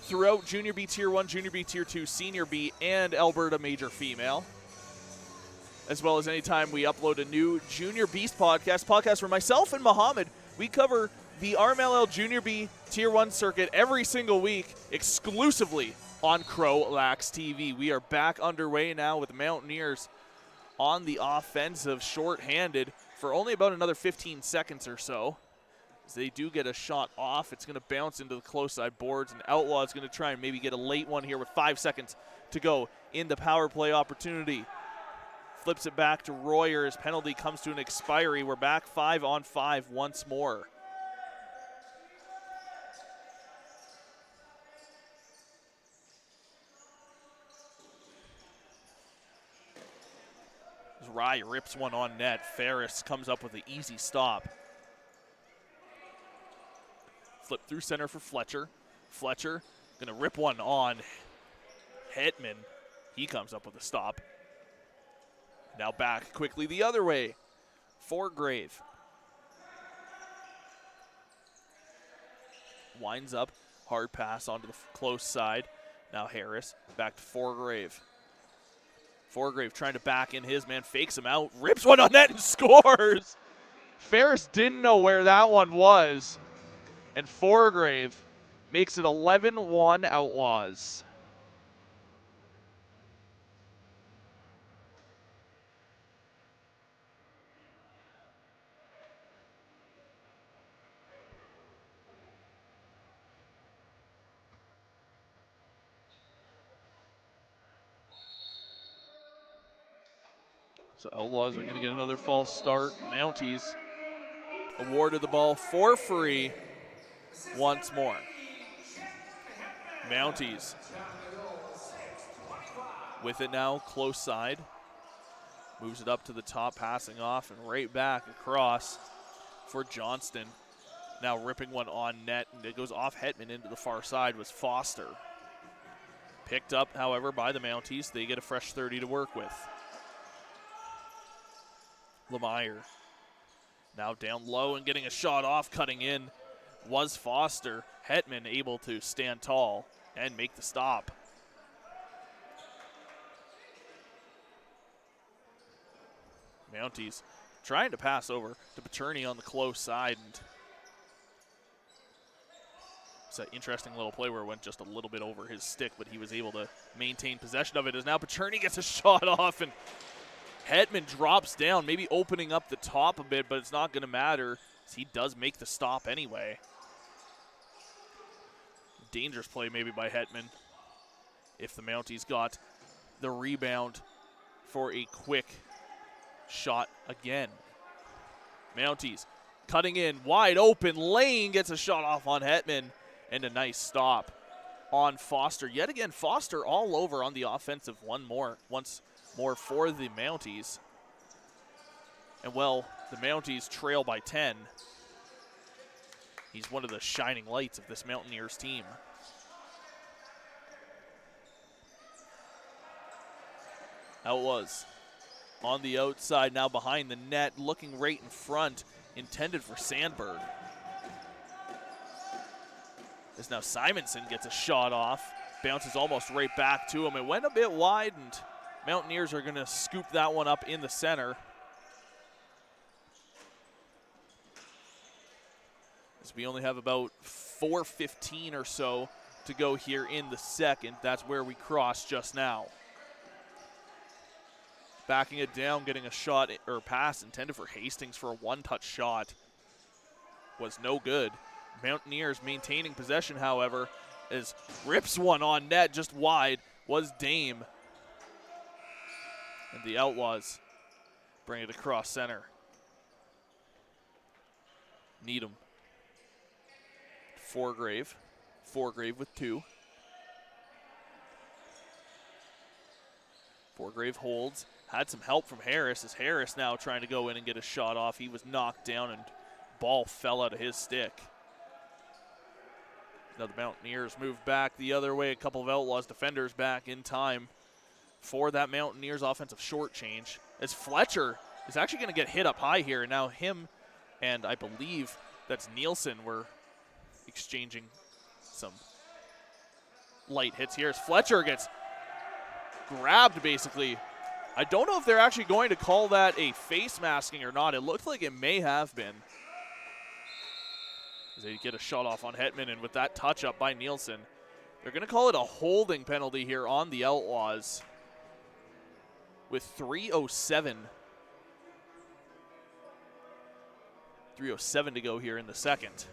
throughout Junior B Tier 1, Junior B Tier 2, Senior B, and Alberta Major Female. As well as anytime we upload a new Junior Beast podcast where myself and Muhammad, we cover the RMLL Junior B Tier 1 circuit every single week exclusively on CROW LAX TV. We are back underway now with the Mountaineers on the offensive, short-handed for only about another 15 seconds or so. As they do get a shot off, it's going to bounce into the close side boards, and Outlaw is going to try and maybe get a late one here with 5 seconds to go in the power play opportunity. Flips it back to Royer as penalty comes to an expiry. We're back 5-on-5 once more. As Rye rips one on net, Ferris comes up with an easy stop. Flip through center for Fletcher. Fletcher gonna rip one on Hetman. He comes up with a stop. Now back quickly the other way. Foregrave. Winds up. Hard pass onto the close side. Now Harris back to Foregrave. Foregrave trying to back in his man. Fakes him out. Rips one on net and scores. Ferris didn't know where that one was. And Foregrave makes it 11-1 Outlaws. So Outlaws are going to get another false start. Mounties awarded the ball for free once more. Mounties with it now, close side. Moves it up to the top, passing off and right back across for Johnston. Now ripping one on net, and it goes off Hetman into the far side was Foster. Picked up, however, by the Mounties. They get a fresh 30 to work with. Lemire now down low and getting a shot off, cutting in was Foster. Hetman able to stand tall and make the stop. Mounties trying to pass over to Paterni on the close side, and it's an interesting little play where it went just a little bit over his stick, but he was able to maintain possession of it as now Paterni gets a shot off and Hetman drops down, maybe opening up the top a bit, but it's not going to matter as he does make the stop anyway. Dangerous play maybe by Hetman if the Mounties got the rebound for a quick shot again. Mounties cutting in, wide open. Lane gets a shot off on Hetman, and a nice stop on Foster. Yet again, Foster all over on the offensive once more for the Mounties. And well, the Mounties trail by 10. He's one of the shining lights of this Mountaineers team. Outlaws on the outside, now behind the net, looking right in front, intended for Sandberg. As now Simonson gets a shot off, bounces almost right back to him. It went a bit wide, and Mountaineers are going to scoop that one up in the center. As we only have about 4:15 or so to go here in the second. That's where we crossed just now. Backing it down, getting a shot or pass intended for Hastings for a one-touch shot was no good. Mountaineers maintaining possession, however, as rips one on net just wide was Dame. And the Outlaws bring it across center. Needham. Foregrave with 2. Foregrave holds. Had some help from Harris, as Harris now trying to go in and get a shot off. He was knocked down and ball fell out of his stick. Now the Mountaineers move back the other way. A couple of Outlaws defenders back in time for that Mountaineers offensive short change, as Fletcher is actually going to get hit up high here. And now him and I believe that's Nielsen were exchanging some light hits here, as Fletcher gets grabbed basically. I don't know if they're actually going to call that a face masking or not. It looked like it may have been. As they get a shot off on Hetman, and with that touch up by Nielsen, they're going to call it a holding penalty here on the Outlaws with 3:07 to go here in the second.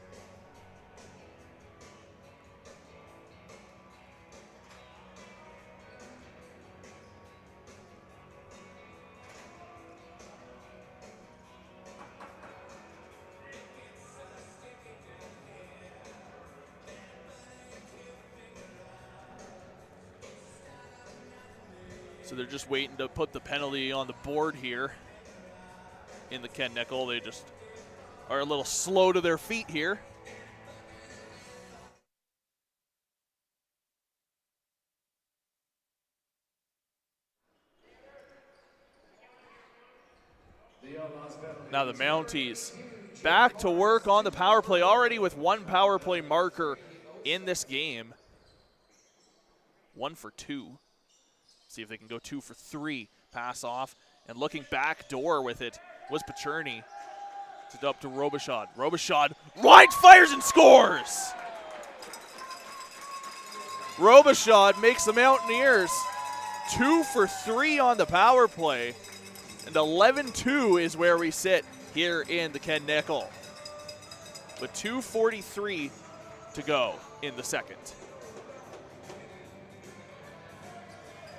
So they're just waiting to put the penalty on the board here in the Ken Nickel. They just are a little slow to their feet here. Now the Mounties back to work on the power play, already with one power play marker in this game. 1 for 2. See if they can go 2 for 3. Pass off, and looking back door with it was Pacherny. It's up to Robichaud. Robichaud wide fires and scores! Robichaud makes the Mountaineers 2 for 3 on the power play. And 11-2 is where we sit here in the Ken Nickel, with 2:43 to go in the second.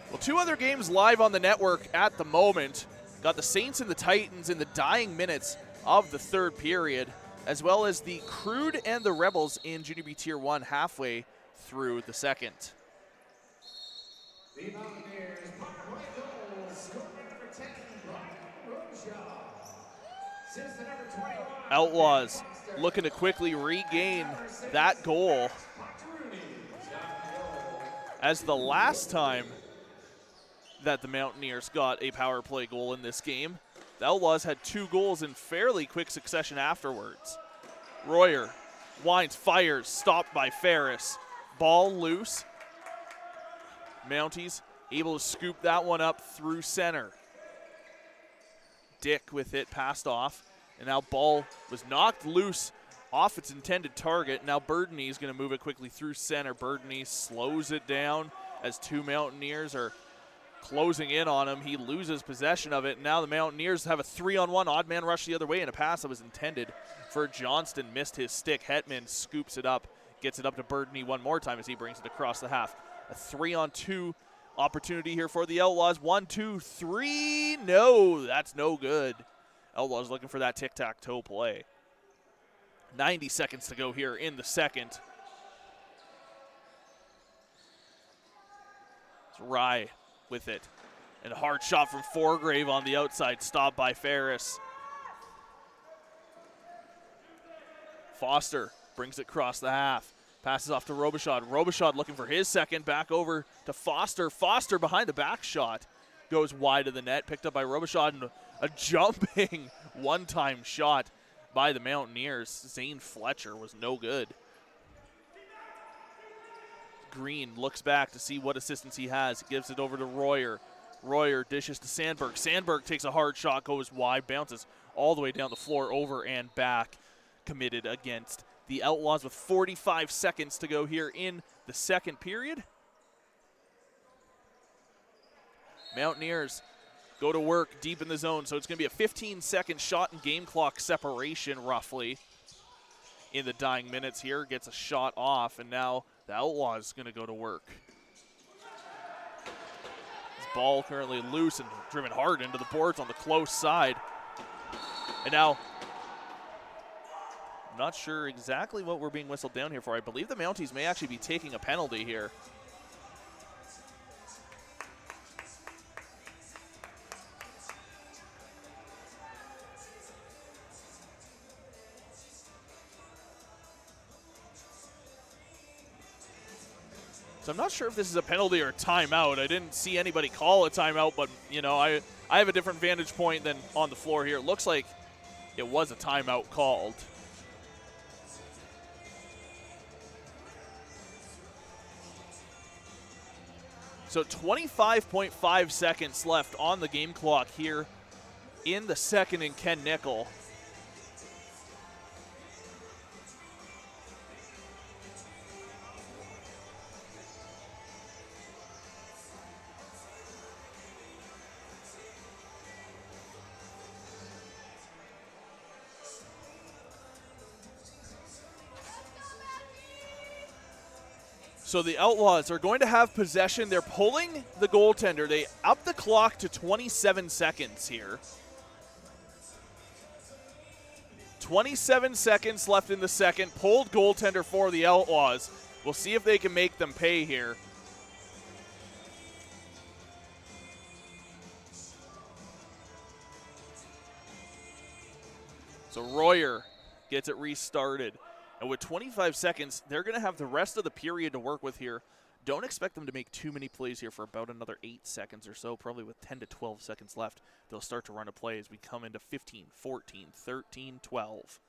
Well, 2 other games live on the network at the moment. Got the Saints and the Titans in the dying minutes of the third period, as well as the Crude and the Rebels in Junior B Tier 1 halfway through the second.
The Mountaineers, power goal, scorer number 10, Citizen number 21.
Outlaws looking to quickly regain that goal, as the last time that the Mountaineers got a power play goal in this game, the Outlaws had 2 goals in fairly quick succession afterwards. Royer winds, fires, stopped by Ferris. Ball loose. Mounties able to scoop that one up through center. Dick with it passed off, and now ball was knocked loose off its intended target. Now Burdeny is going to move it quickly through center. Burdeny slows it down as 2 Mountaineers are closing in on him. He loses possession of it. Now the Mountaineers have a 3-on-1 odd man rush the other way, and a pass that was intended for Johnston missed his stick. Hetman scoops it up, gets it up to Burdeny one more time as he brings it across the half. A 3-on-2 Opportunity here for the Outlaws. 1, 2, 3. No, that's no good. Outlaws looking for that tic-tac-toe play. 90 seconds to go here in the second. It's Rye with it. And a hard shot from Forgrave on the outside, stopped by Ferris. Foster brings it across the half. Passes off to Robichaud. Robichaud looking for his second. Back over to Foster. Foster behind the back shot. Goes wide of the net. Picked up by Robichaud. And a jumping one-time shot by the Mountaineers. Zane Fletcher was no good. Green looks back to see what assistance he has. Gives it over to Royer. Royer dishes to Sandberg. Sandberg takes a hard shot, goes wide, bounces all the way down the floor, over and back. Committed against the Outlaws with 45 seconds to go here in the second period. Mountaineers go to work deep in the zone, so it's going to be a 15-second shot and game clock separation roughly in the dying minutes here. Gets a shot off, and now the Outlaws going to go to work. This ball currently loose and driven hard into the boards on the close side. And now, I'm not sure exactly what we're being whistled down here for. I believe the Mounties may actually be taking a penalty here. So I'm not sure if this is a penalty or a timeout. I didn't see anybody call a timeout, but you know, I have a different vantage point than on the floor here. It looks like it was a timeout called. So 25.5 seconds left on the game clock here in the second in Ken Nickel. So the Outlaws are going to have possession. They're pulling the goaltender. They up the clock to 27 seconds here. 27 seconds left in the second. Pulled goaltender for the Outlaws. We'll see if they can make them pay here. So Royer gets it restarted. And with 25 seconds, they're going to have the rest of the period to work with here. Don't expect them to make too many plays here for about another 8 seconds or so. Probably with 10 to 12 seconds left, they'll start to run a play as we come into 15, 14, 13, 12.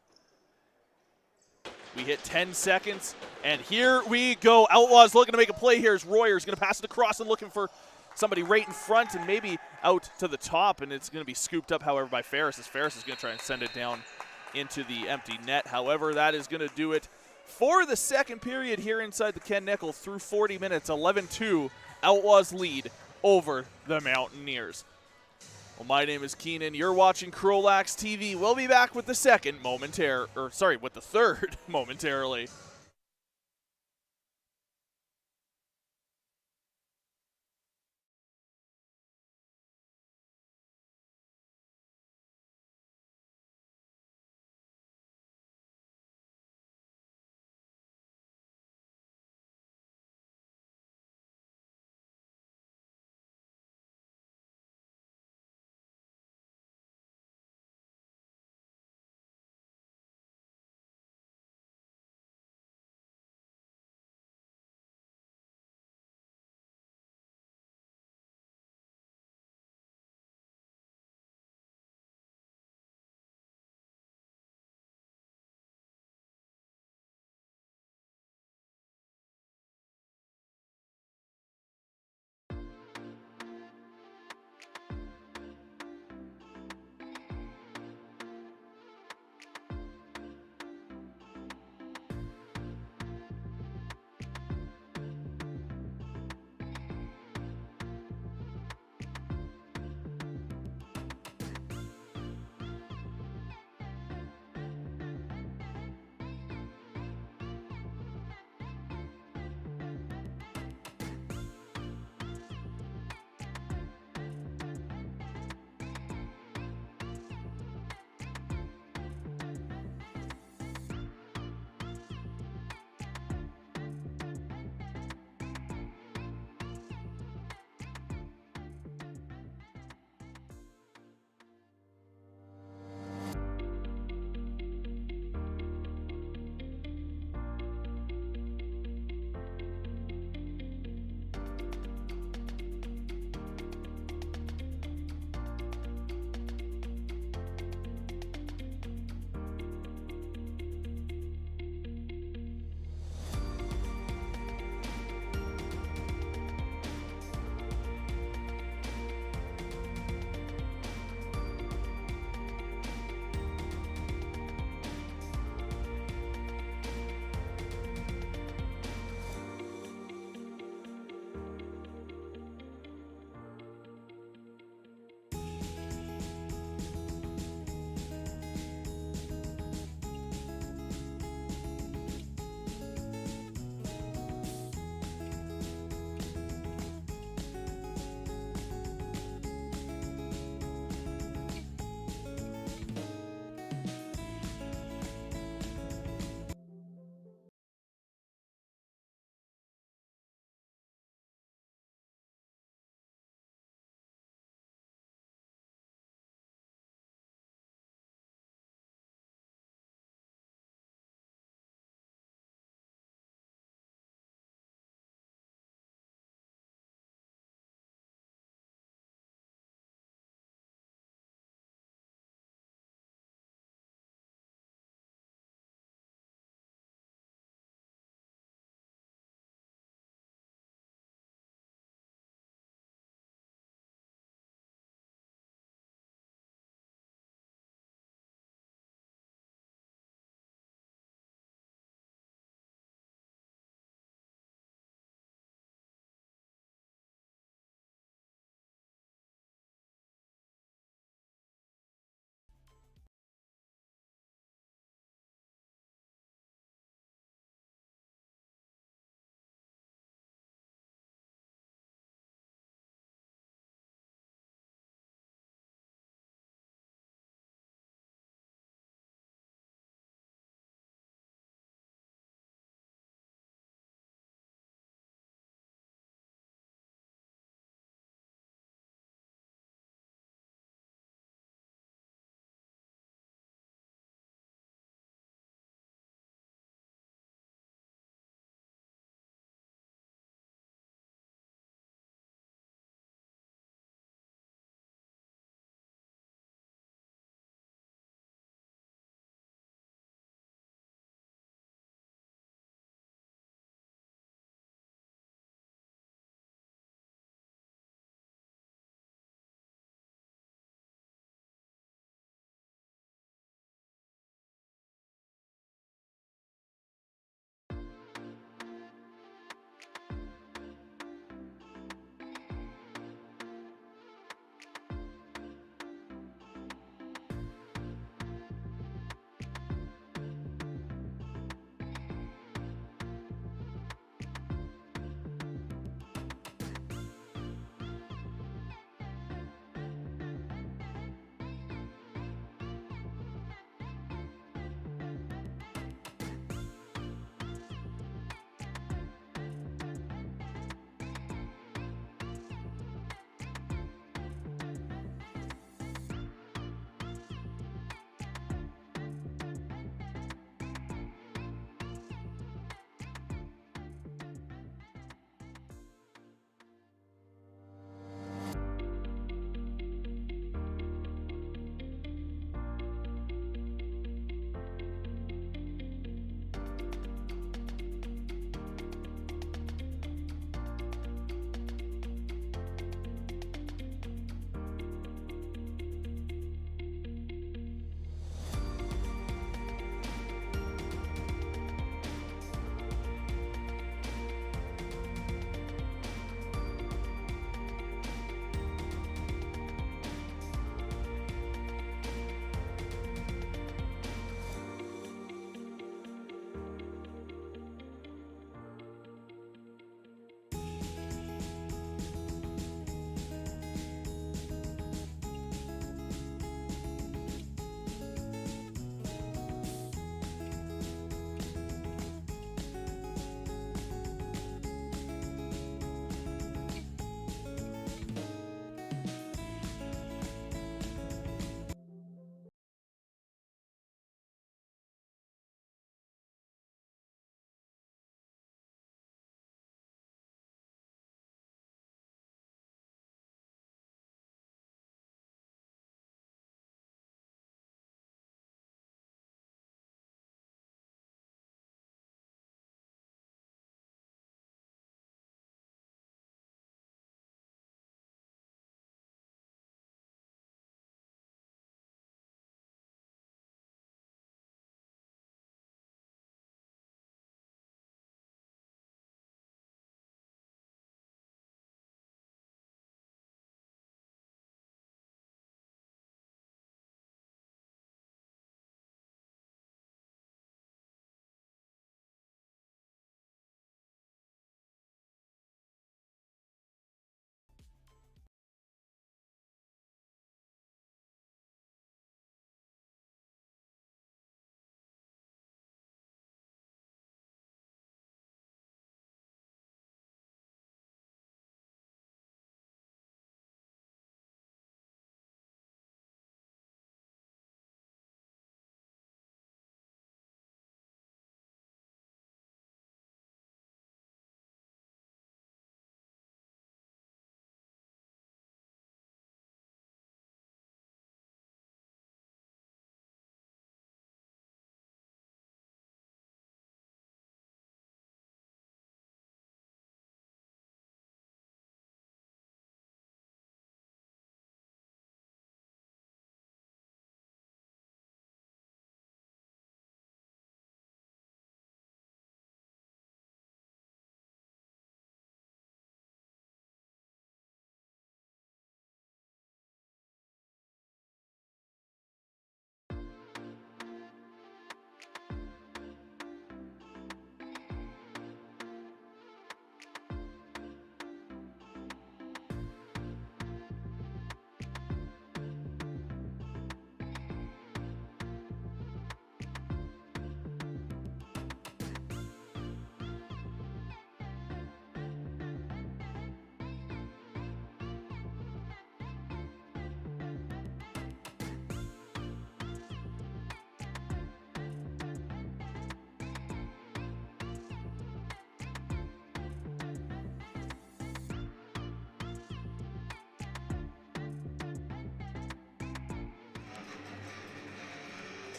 We hit 10 seconds, and here we go. Outlaws looking to make a play here as Royer's going to pass it across and looking for somebody right in front and maybe out to the top, and it's going to be scooped up, however, by Ferris, as Ferris is going to try and send it down into the empty net. However, that is going to do it for the second period here inside the Ken Nickel through 40 minutes. 11-2, Outlaws lead over the Mountaineers. Well, my name is Keenan. You're watching CROW LAX TV. We'll be back with the third momentarily.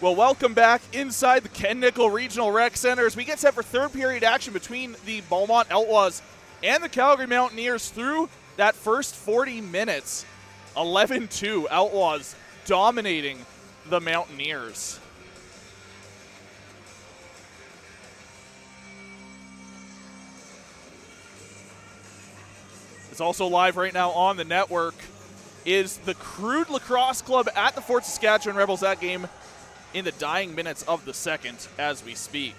Well, welcome back inside the Ken Nickel Regional Rec Center as we get set for third period action between the Beaumont Outlaws and the Calgary Mountaineers through that first 40 minutes. 11-2, Outlaws dominating the Mountaineers. It's also live right now on the network is the CROW Lacrosse Club at the Fort Saskatchewan Rebels. That game in the dying minutes of the second as we speak.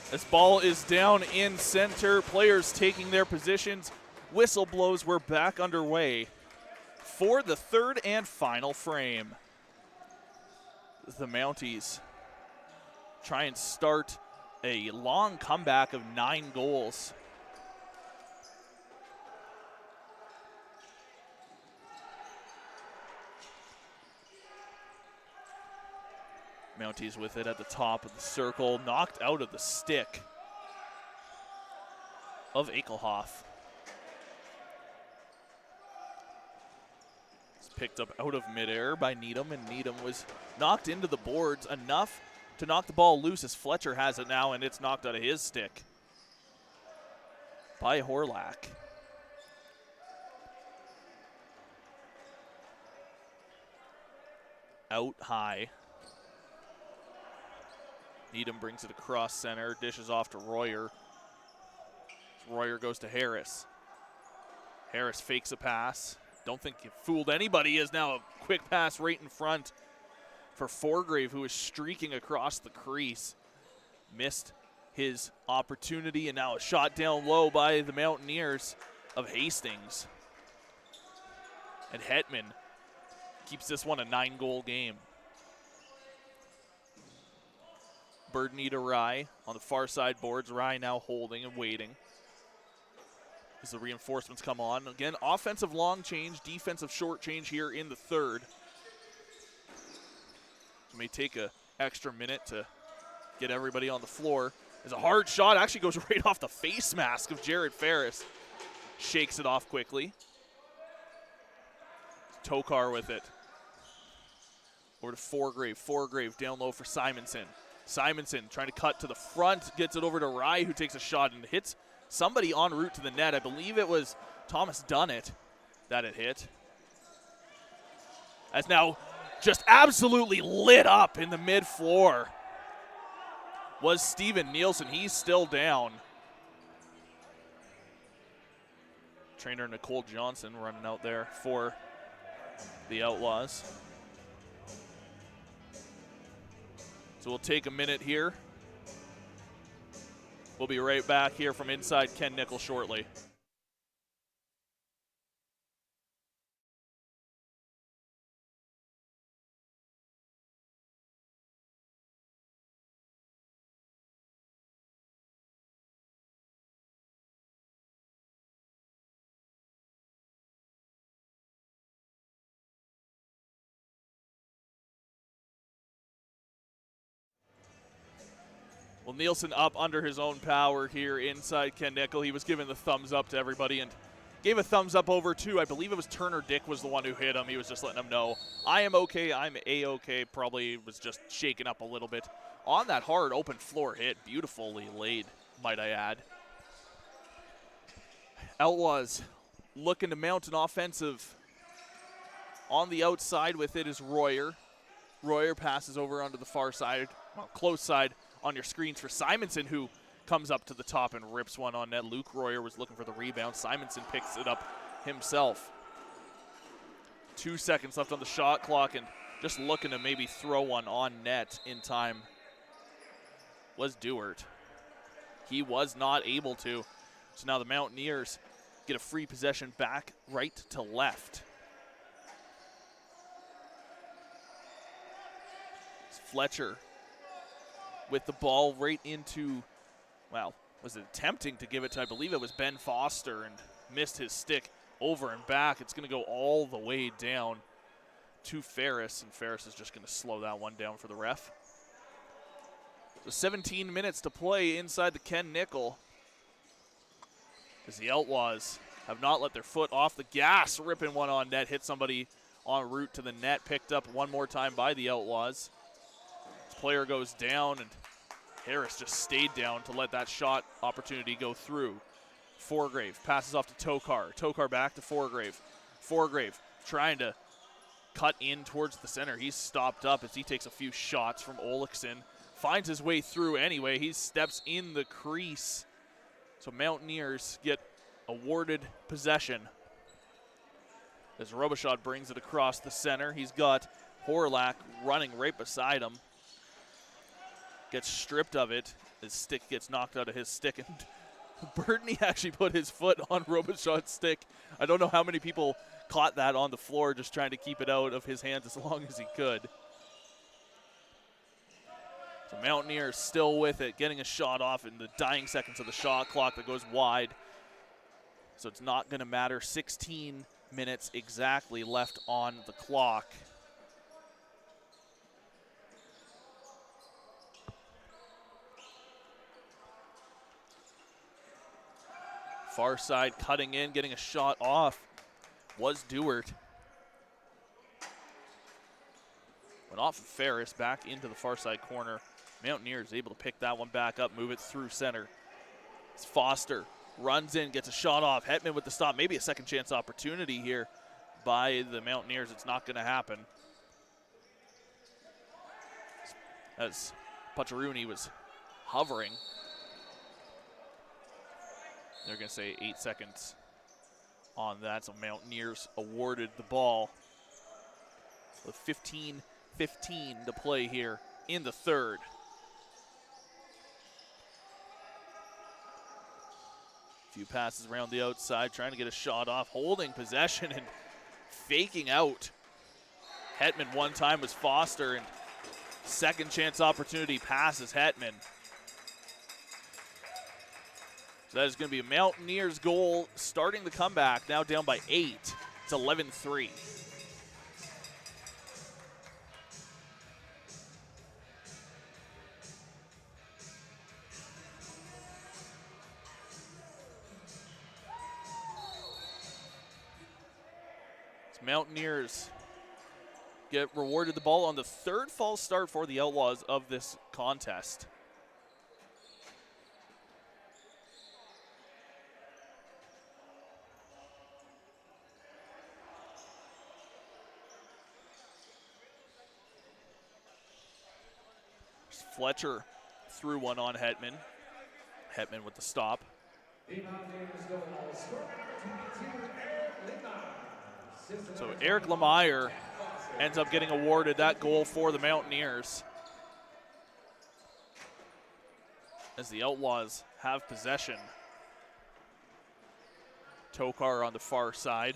This ball is down in center, players taking their positions. Whistle blows, we're back underway for the third and final frame. The Mounties try and start a long comeback of 9 goals. Mounties with it at the top of the circle, knocked out of the stick of Ekelhoff. Picked up out of midair by Needham, and Needham was knocked into the boards enough to knock the ball loose as Fletcher has it now, and it's knocked out of his stick by Horlack. Out high. Needham brings it across center, dishes off to Royer. Royer goes to Harris. Harris fakes a pass. Don't think he fooled anybody. Is now a quick pass right in front for Forgrave, who is streaking across the crease. Missed his opportunity, and now a shot down low by the Mountaineers of Hastings. And Hetman keeps this one a 9-goal game. Birdney to Rye on the far side boards. Rye now holding and waiting as the reinforcements come on. Again, offensive long change, defensive short change here in the third. It may take an extra minute to get everybody on the floor. There's a hard shot, actually goes right off the face mask of Jared Ferris. Shakes it off quickly. Tokar with it. Over to Forgrave. Forgrave down low for Simonson. Simonson trying to cut to the front, gets it over to Rye, who takes a shot and hits somebody en route to the net. I believe it was Thomas Dunnett that it hit. As now just absolutely lit up in the mid-floor was Steven Nielsen. He's still down. Trainer Nicole Johnson running out there for the Outlaws. So we'll take a minute here. We'll be right back here from inside Ken Nickel shortly. Well, Nielsen up under his own power here inside Ken Nickel. He was giving the thumbs up to everybody and gave a thumbs up over to, I believe it was Turner Dick was the one who hit him. He was just letting him know, I am okay, I'm A-okay. Probably was just shaken up a little bit on that hard open floor hit. Beautifully laid, might I add. Outlaws looking to mount an offensive. On the outside with it is Royer. Royer passes over onto the far side, well, close side on your screens for Simonson, who comes up to the top and rips one on net. Luke Royer was looking for the rebound. Simonson picks it up himself. 2 seconds left on the shot clock, and just looking to maybe throw one on net in time was Dewart. He was not able to. So now the Mountaineers get a free possession back right to left. It's Fletcher with the ball right into, well, was it attempting to give it to, I believe it was Ben Foster, and missed his stick over and back. It's going to go all the way down to Ferris, and Ferris is just going to slow that one down for the ref. So 17 minutes to play inside the Ken Nickel, as the Outlaws have not let their foot off the gas, ripping one on net, hit somebody en route to the net, picked up one more time by the Outlaws. This player goes down, and Harris just stayed down to let that shot opportunity go through. Forgrave passes off to Tokar. Tokar back to Forgrave. Forgrave trying to cut in towards the center. He's stopped up as he takes a few shots from Olekson. Finds his way through anyway. He steps in the crease. So Mountaineers get awarded possession as Robichaud brings it across the center. He's got Horlak running right beside him. Gets stripped of it. His stick gets knocked out of his stick, and Burtney actually put his foot on Robichaud's stick. I don't know how many people caught that on the floor, just trying to keep it out of his hands as long as he could. So Mountaineers still with it, getting a shot off in the dying seconds of the shot clock that goes wide. So it's not going to matter. 16 minutes exactly left on the clock. Far side cutting in, getting a shot off was Dewart. Went off of Ferris, back into the far side corner. Mountaineers able to pick that one back up, move it through center. It's Foster, runs in, gets a shot off. Hetman with the stop, maybe a second chance opportunity here by the Mountaineers. It's not gonna happen, as Pacharuni was hovering. They're going to say 8 seconds on that, so Mountaineers awarded the ball. With 15:15 to play here in the third. A few passes around the outside, trying to get a shot off, holding possession and faking out. Hetman one time was Foster, and second chance opportunity passes Hetman. So that is going to be a Mountaineers goal, starting the comeback, now down by 8. It's 11-3. Mountaineers get rewarded the ball on the third false start for the Outlaws of this contest. Fletcher threw one on Hetman. Hetman with the stop. So Eric Lemire ends up getting awarded that goal for the Mountaineers, as the Outlaws have possession. Tokar on the far side.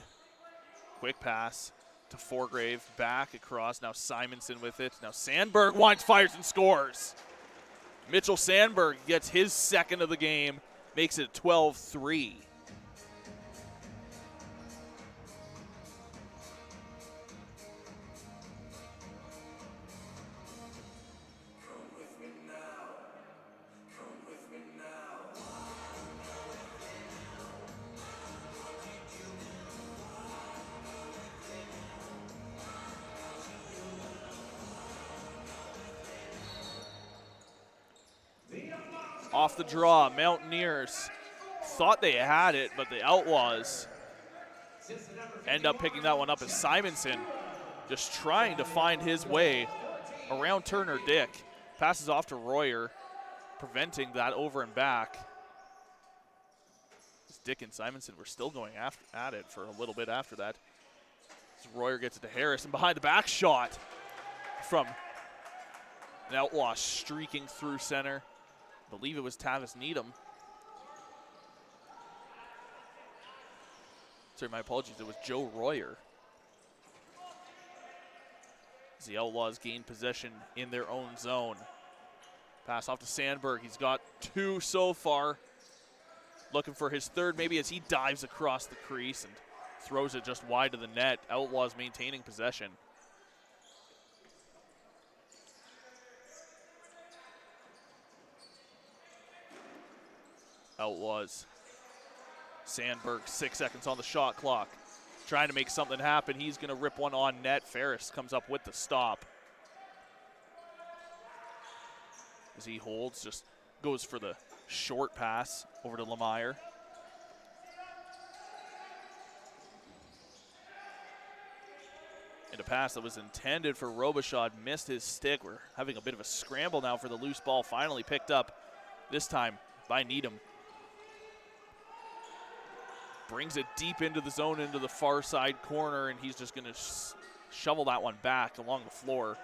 Quick pass to Forgrave, back across. Now Simonson with it. Now Sandberg winds, fires, and scores. Mitchell Sandberg gets his second of the game, makes it 12-3. Off the draw, Mountaineers thought they had it, but the Outlaws end up picking that one up as Simonson just trying to find his way around Turner Dick. Passes off to Royer, preventing that over and back. Dick and Simonson were still going at it for a little bit after that. So Royer gets it to Harris, and behind the back shot from an Outlaw streaking through center. I believe it was Tavis Needham. Sorry, my apologies. It was Joe Royer. As the Outlaws gain possession in their own zone. Pass off to Sandberg. He's got 2 so far. Looking for his third, maybe, as he dives across the crease and throws it just wide to the net. Outlaws maintaining possession. Outlaws. Sandberg, 6 seconds on the shot clock. Trying to make something happen. He's going to rip one on net. Ferris comes up with the stop. As he holds, just goes for the short pass over to Lemire. And a pass that was intended for Robichaud missed his stick. We're having a bit of a scramble now for the loose ball. Finally picked up, this time by Needham. Brings it deep into the zone, into the far side corner, and he's just going to shovel that one back along the floor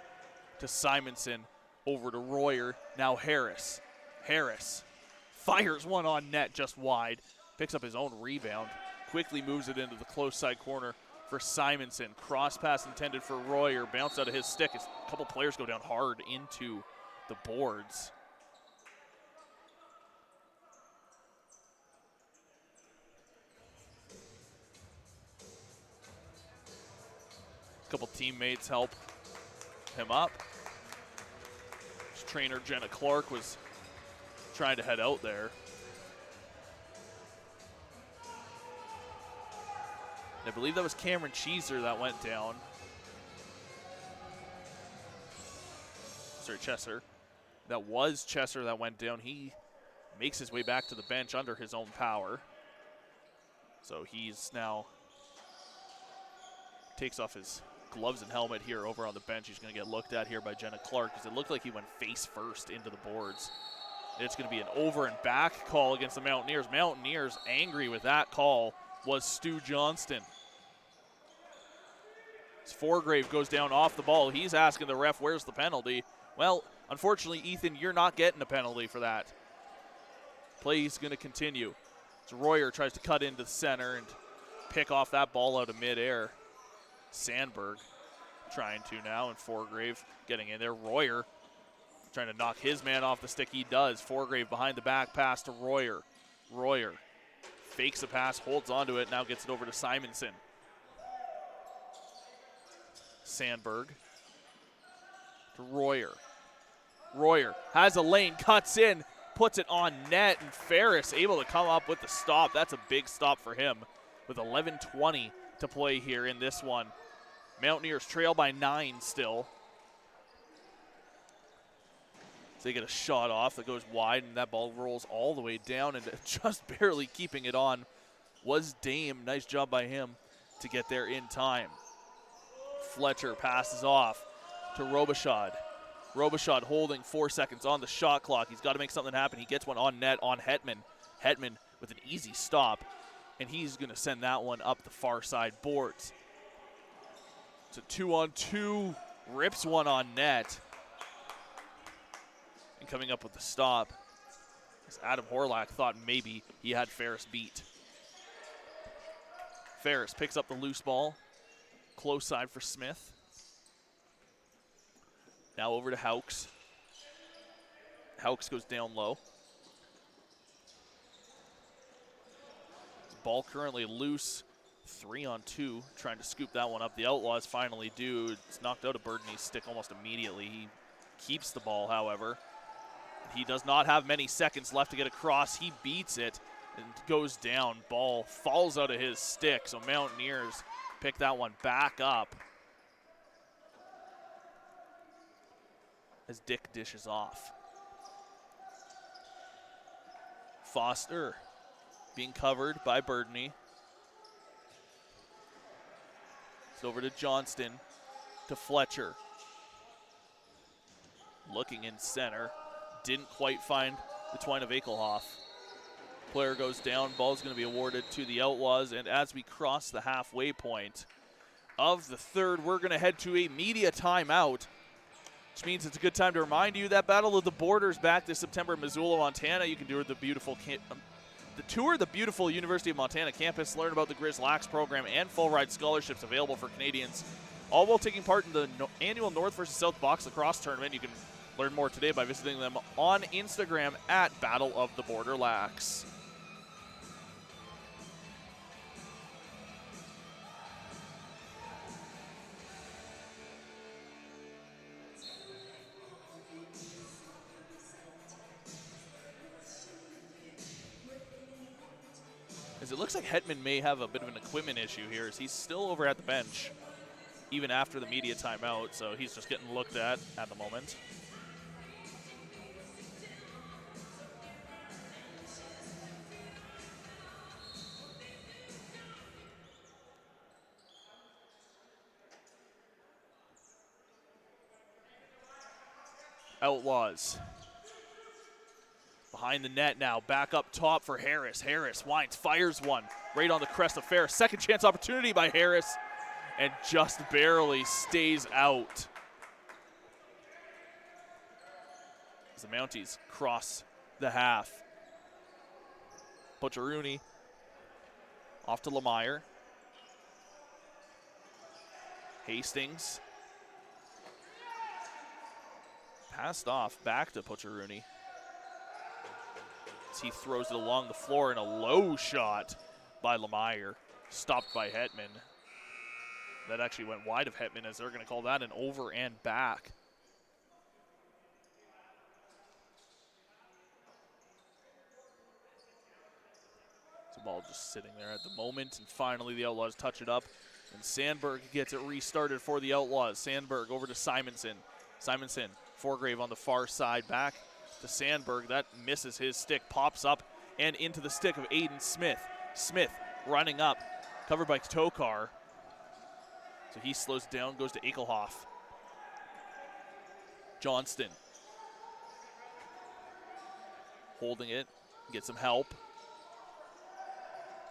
to Simonson, over to Royer. Now Harris. Harris fires one on net just wide. Picks up his own rebound. Quickly moves it into the close side corner for Simonson. Cross pass intended for Royer. Bounced out of his stick. A couple players go down hard into the boards. A couple teammates help him up. His trainer Jenna Clark was trying to head out there. I believe that was Cameron Cheeser that went down. Sorry, Chesser. That was Chesser that went down. He makes his way back to the bench under his own power. So he's now takes off his gloves and helmet here over on the bench. He's going to get looked at here by Jenna Clark because it looked like he went face first into the boards. It's going to be an over and back call against the Mountaineers. Mountaineers angry with that call was Stu Johnston. As Forgrave goes down off the ball, he's asking the ref, where's the penalty? Well, unfortunately, Ethan, you're not getting a penalty for that. Play's going to continue. So Royer tries to cut into the center and pick off that ball out of midair. Sandberg trying to now, and Forgrave getting in there. Royer trying to knock his man off the stick. He does. Forgrave behind the back pass to Royer. Royer fakes a pass, holds onto it, now gets it over to Simonson. Sandberg to Royer. Royer has a lane, cuts in, puts it on net, and Ferris able to come up with the stop. That's a big stop for him with 11:20 to play here in this one. Mountaineers trail by 9 still. So they get a shot off that goes wide, and that ball rolls all the way down, and just barely keeping it on was Dame. Nice job by him to get there in time. Fletcher passes off to Robichaud. Robichaud holding 4 seconds on the shot clock. He's got to make something happen. He gets one on net on Hetman. Hetman with an easy stop, and he's going to send that one up the far side boards. It's a 2-on-2, rips one on net. And coming up with the stop, as Adam Horlack thought maybe he had Ferris beat. Ferris picks up the loose ball. Close side for Smith. Now over to Hauks. Hauks goes down low. Ball currently loose. 3-on-2, trying to scoop that one up. The Outlaws finally do. It's knocked out of Burdenny's stick almost immediately. He keeps the ball, however. He does not have many seconds left to get across. He beats it and goes down. Ball falls out of his stick, so Mountaineers pick that one back up as Dick dishes off. Foster being covered by Burdenny. It's over to Johnston, to Fletcher. Looking in center. Didn't quite find the twine of Ekelhoff. Player goes down. Ball's going to be awarded to the Outlaws. And as we cross the halfway point of the third, we're going to head to a media timeout, which means it's a good time to remind you that Battle of the Borders back this September in Missoula, Montana. You can do the tour the beautiful University of Montana campus, learn about the CROW LAX program and full ride scholarships available for Canadians, all while taking part in the annual North versus South Box Lacrosse tournament. You can learn more today by visiting them on Instagram at Battle of the Border Lax. As it looks like Hetman may have a bit of an equipment issue here, as he's still over at the bench, even after the media timeout, so he's just getting looked at the moment. Outlaws. Behind the net now, back up top for Harris. Harris winds, fires one right on the crest of fair. Second chance opportunity by Harris, and just barely stays out. As the Mounties cross the half. Pocheruni off to Lemire. Hastings. Passed off, back to Pocheruni. As he throws it along the floor in a low shot by Lemire. Stopped by Hetman. That actually went wide of Hetman, as they're going to call that an over and back. The ball just sitting there at the moment, and finally the Outlaws touch it up, and Sandberg gets it restarted for the Outlaws. Sandberg over to Simonson. Simonson, Foregrave on the far side, back to Sandberg. That misses his stick, pops up and into the stick of Aiden Smith. Smith running up, covered by Tokar. So he slows down, goes to Ekelhoff. Johnston holding it, get some help.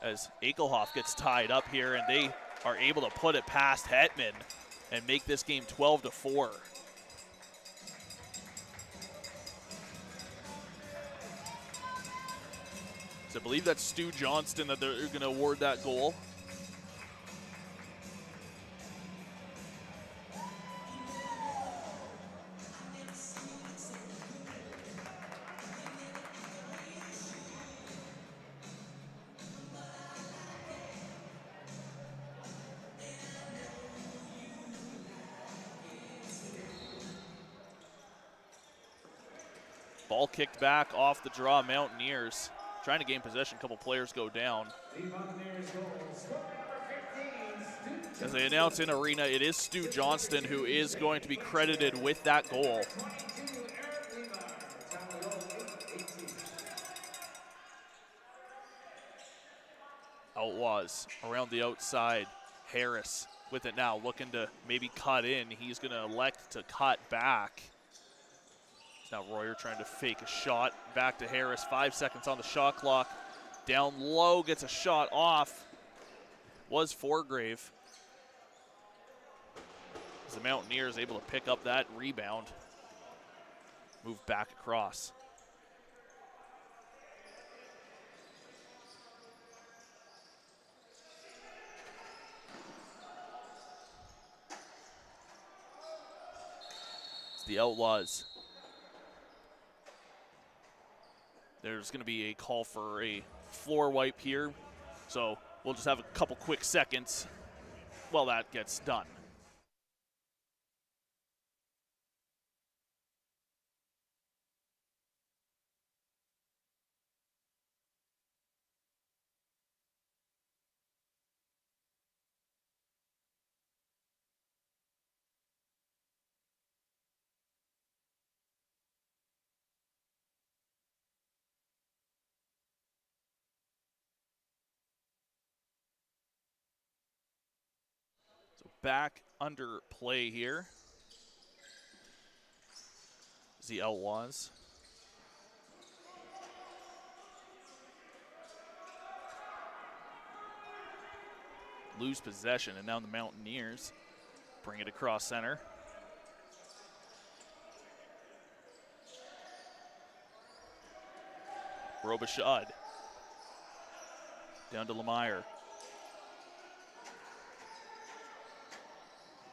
As Ekelhoff gets tied up here, and they are able to put it past Hetman and make this game 12-4. So I believe that's Stu Johnston that they're going to award that goal. Ball kicked back off the draw, Mountaineers. Trying to gain possession, a couple players go down. As they announce in arena, it is Stu Johnston who is going to be credited with that goal. Outlaws around the outside. Harris with it now, looking to maybe cut in. He's going to elect to cut back. Now Royer trying to fake a shot. Back to Harris, 5 seconds on the shot clock. Down low, gets a shot off. Was Foregrave. As the Mountaineers able to pick up that rebound. Move back across. It's the Outlaws. There's going to be a call for a floor wipe here, so we'll just have a couple quick seconds while that gets done. Back under play here is the Outlaws. Lose possession, and now the Mountaineers bring it across center. Robichaud down to Lemire.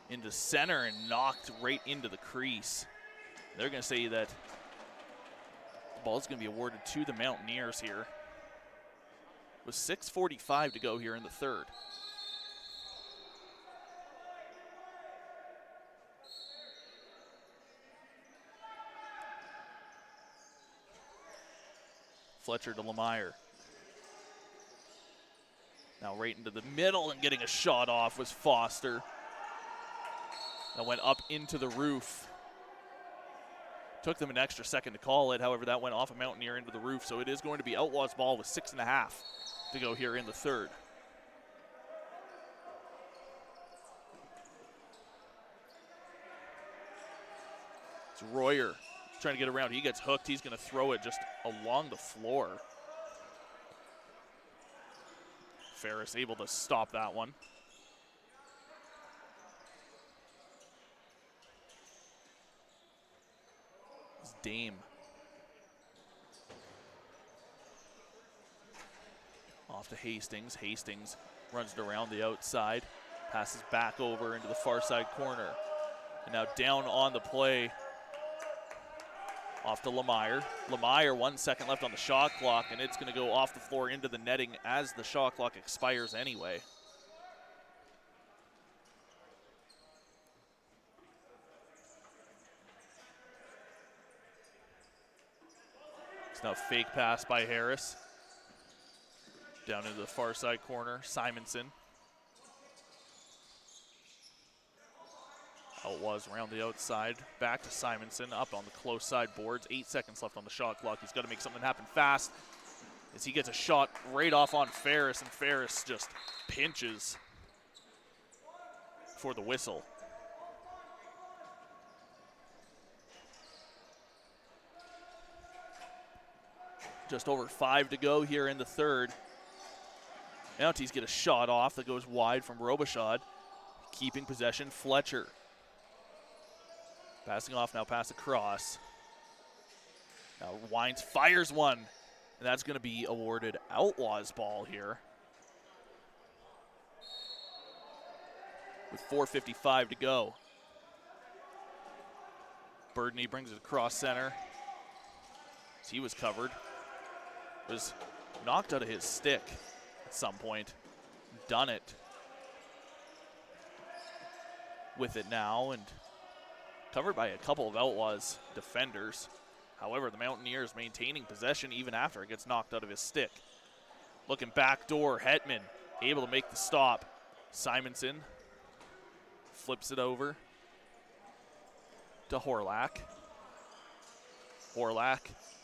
Into center and knocked right into the crease. They're going to say that the ball is going to be awarded to the Mountaineers here. With 6:45 to go here in the third. Fletcher to Lemire. Now right into the middle and getting a shot off was Foster. That went up into the roof. Took them an extra second to call it. However, that went off a Mountaineer into the roof. So it is going to be Outlaws ball with 6.5 to go here in the third. It's Royer trying to get around. He gets hooked. He's going to throw it just along the floor. Ferris able to stop that one. It's Dame. Off to Hastings. Hastings runs it around the outside. Passes back over into the far side corner. And now down on the play. Off to Lemire. Lemire, 1 second left on the shot clock, and it's going to go off the floor into the netting as the shot clock expires anyway. It's now a fake pass by Harris. Down into the far side corner, Simonson. Outlaws around the outside, back to Simonson, up on the close side boards. 8 seconds left on the shot clock. He's got to make something happen fast as he gets a shot right off on Ferris, and Ferris just pinches for the whistle. Just over 5 to go here in the third. Mounties get a shot off that goes wide from Robichaud. Keeping possession, Fletcher. Passing off now past the cross. Now Wines fires one, and that's going to be awarded Outlaws ball here. With 4:55 to go. Burdney brings it across center. As he was covered. Was knocked out of his stick at some point. Done it with it now, and covered by a couple of Outlaws defenders. However, the Mountaineers maintaining possession even after it gets knocked out of his stick. Looking back door, Hetman able to make the stop. Simonson flips it over to Horlak. Horlak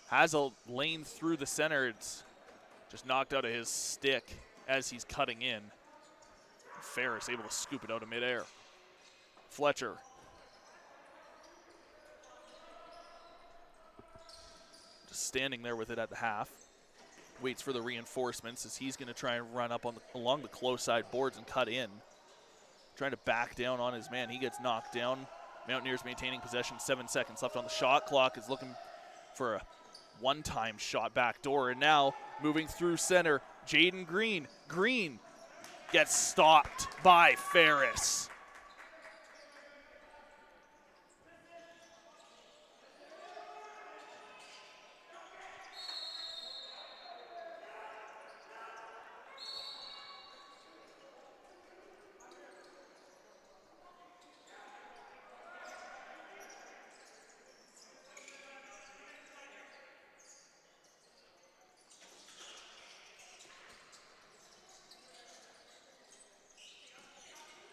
has a lane through the center. It's just knocked out of his stick as he's cutting in. Ferris able to scoop it out of midair. Fletcher. Just standing there with it at the half. Waits for the reinforcements as he's going to try and run up on along the close side boards and cut in. Trying to back down on his man. He gets knocked down. Mountaineers maintaining possession. 7 seconds left on the shot clock. Is looking for a one-time shot back door. And now moving through center, Jaden Green. Green gets stopped by Ferris.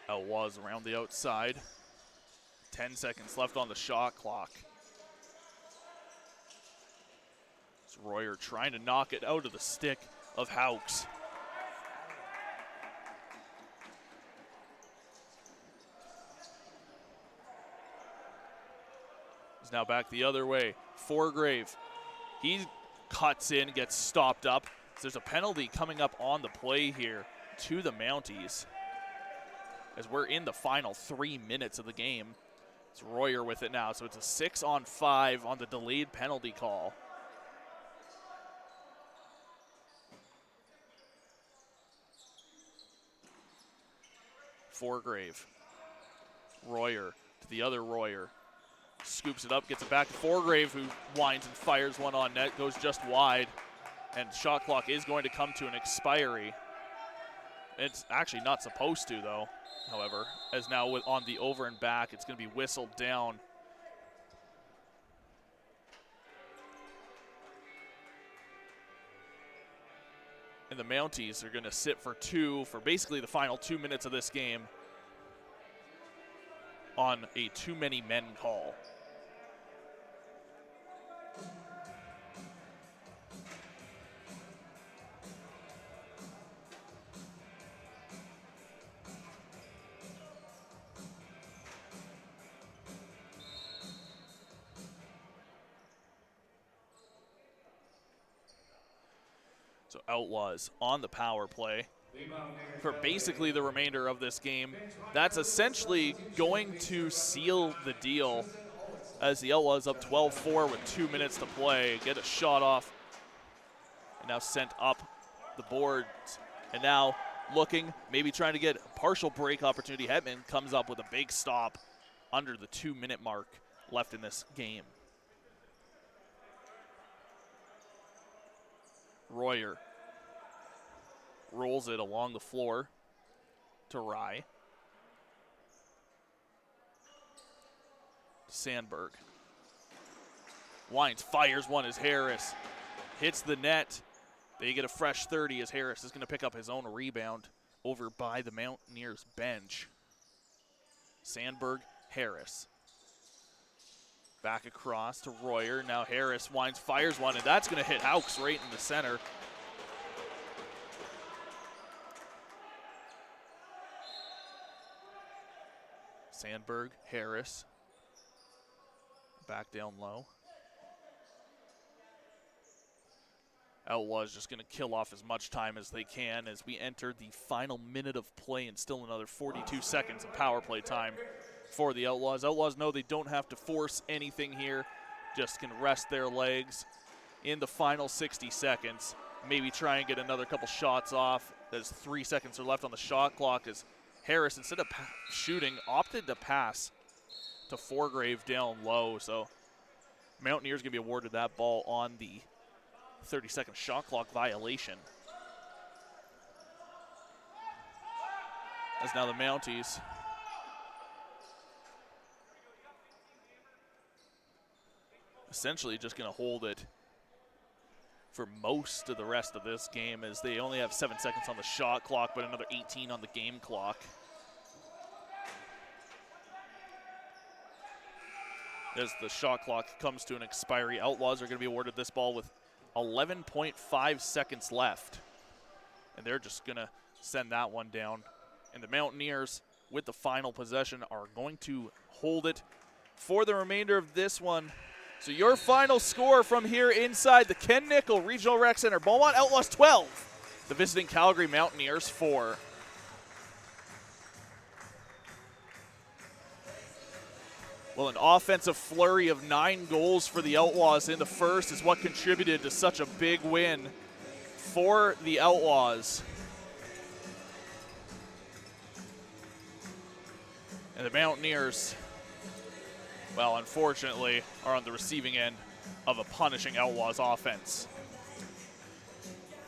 Outlaws around the outside. 10 seconds left on the shot clock. It's Royer trying to knock it out of the stick of Hawks. He's now back the other way. Forgrave. He cuts in, gets stopped up. So there's a penalty coming up on the play here to the Mounties, as we're in the final 3 minutes of the game. It's Royer with it now, so it's a 6-on-5 on the delayed penalty call. Forgrave. Royer to the other Royer. Scoops it up, gets it back to Forgrave, who winds and fires one on net, goes just wide, and shot clock is going to come to an expiry. It's actually not supposed to, though. However, as now on the over and back, it's going to be whistled down. And the Mounties are going to sit for 2 for basically the final 2 minutes of this game on a too many men call. So Outlaws on the power play for basically the remainder of this game. That's essentially going to seal the deal as the Outlaws up 12-4 with 2 minutes to play. Get a shot off and now sent up the boards. And now looking, maybe trying to get a partial break opportunity. Hetman comes up with a big stop under the 2-minute mark left in this game. Royer rolls it along the floor to Rye. Sandberg. Wines fires one as Harris hits the net. They get a fresh 30 as Harris is going to pick up his own rebound over by the Mountaineers bench. Sandberg, Harris. Back across to Royer. Now Harris winds, fires one, and that's going to hit Haux right in the center. Sandberg, Harris. Back down low. Outlaws just going to kill off as much time as they can as we enter the final minute of play and still another 42 seconds of power play time for the Outlaws. Outlaws know they don't have to force anything here, just can rest their legs in the final 60 seconds. Maybe try and get another couple shots off. There's 3 seconds are left on the shot clock as Harris, instead of shooting, opted to pass to Forgrave down low. So Mountaineers going to be awarded that ball on the 30-second shot clock violation. As now the Mounties essentially just going to hold it for most of the rest of this game as they only have 7 seconds on the shot clock, but another 18 on the game clock. As the shot clock comes to an expiry, Outlaws are going to be awarded this ball with 11.5 seconds left. And they're just going to send that one down. And the Mountaineers, with the final possession, are going to hold it for the remainder of this one. So your final score from here inside the Ken Nickel Regional Rec Center: Beaumont Outlaws 12, the visiting Calgary Mountaineers 4. Well, an offensive flurry of 9 goals for the Outlaws in the first is what contributed to such a big win for the Outlaws. And the Mountaineers, well, unfortunately, are on the receiving end of a punishing Outlaws offense.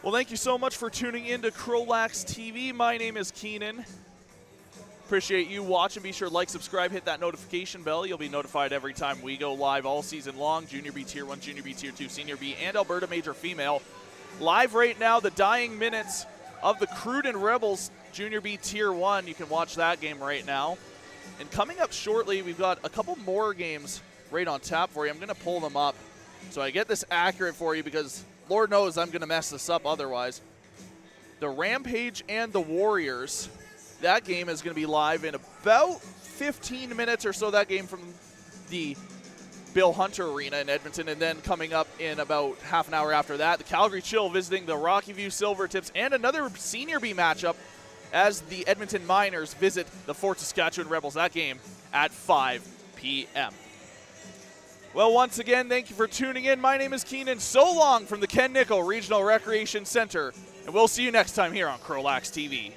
Well, thank you so much for tuning in to CROW LAX TV. My name is Keenan. Appreciate you watching. Be sure to like, subscribe, hit that notification bell. You'll be notified every time we go live all season long. Junior B Tier 1, Junior B Tier 2, Senior B, and Alberta Major Female. Live right now, the dying minutes of the Cruden Rebels Junior B Tier 1. You can watch that game right now. And coming up shortly, we've got a couple more games right on tap for you. I'm going to pull them up so I get this accurate for you because Lord knows I'm going to mess this up otherwise. The Rampage and the Warriors. That game is going to be live in about 15 minutes or so, that game from the Bill Hunter Arena in Edmonton. And then coming up in about half an hour after that, the Calgary Chill visiting the Rocky View Silvertips, and another Senior B matchup as the Edmonton Miners visit the Fort Saskatchewan Rebels. That game at 5 p.m. Well, once again, thank you for tuning in. My name is Keenan. So long from the Ken Nickel Regional Recreation Center, and we'll see you next time here on CROW LAX TV.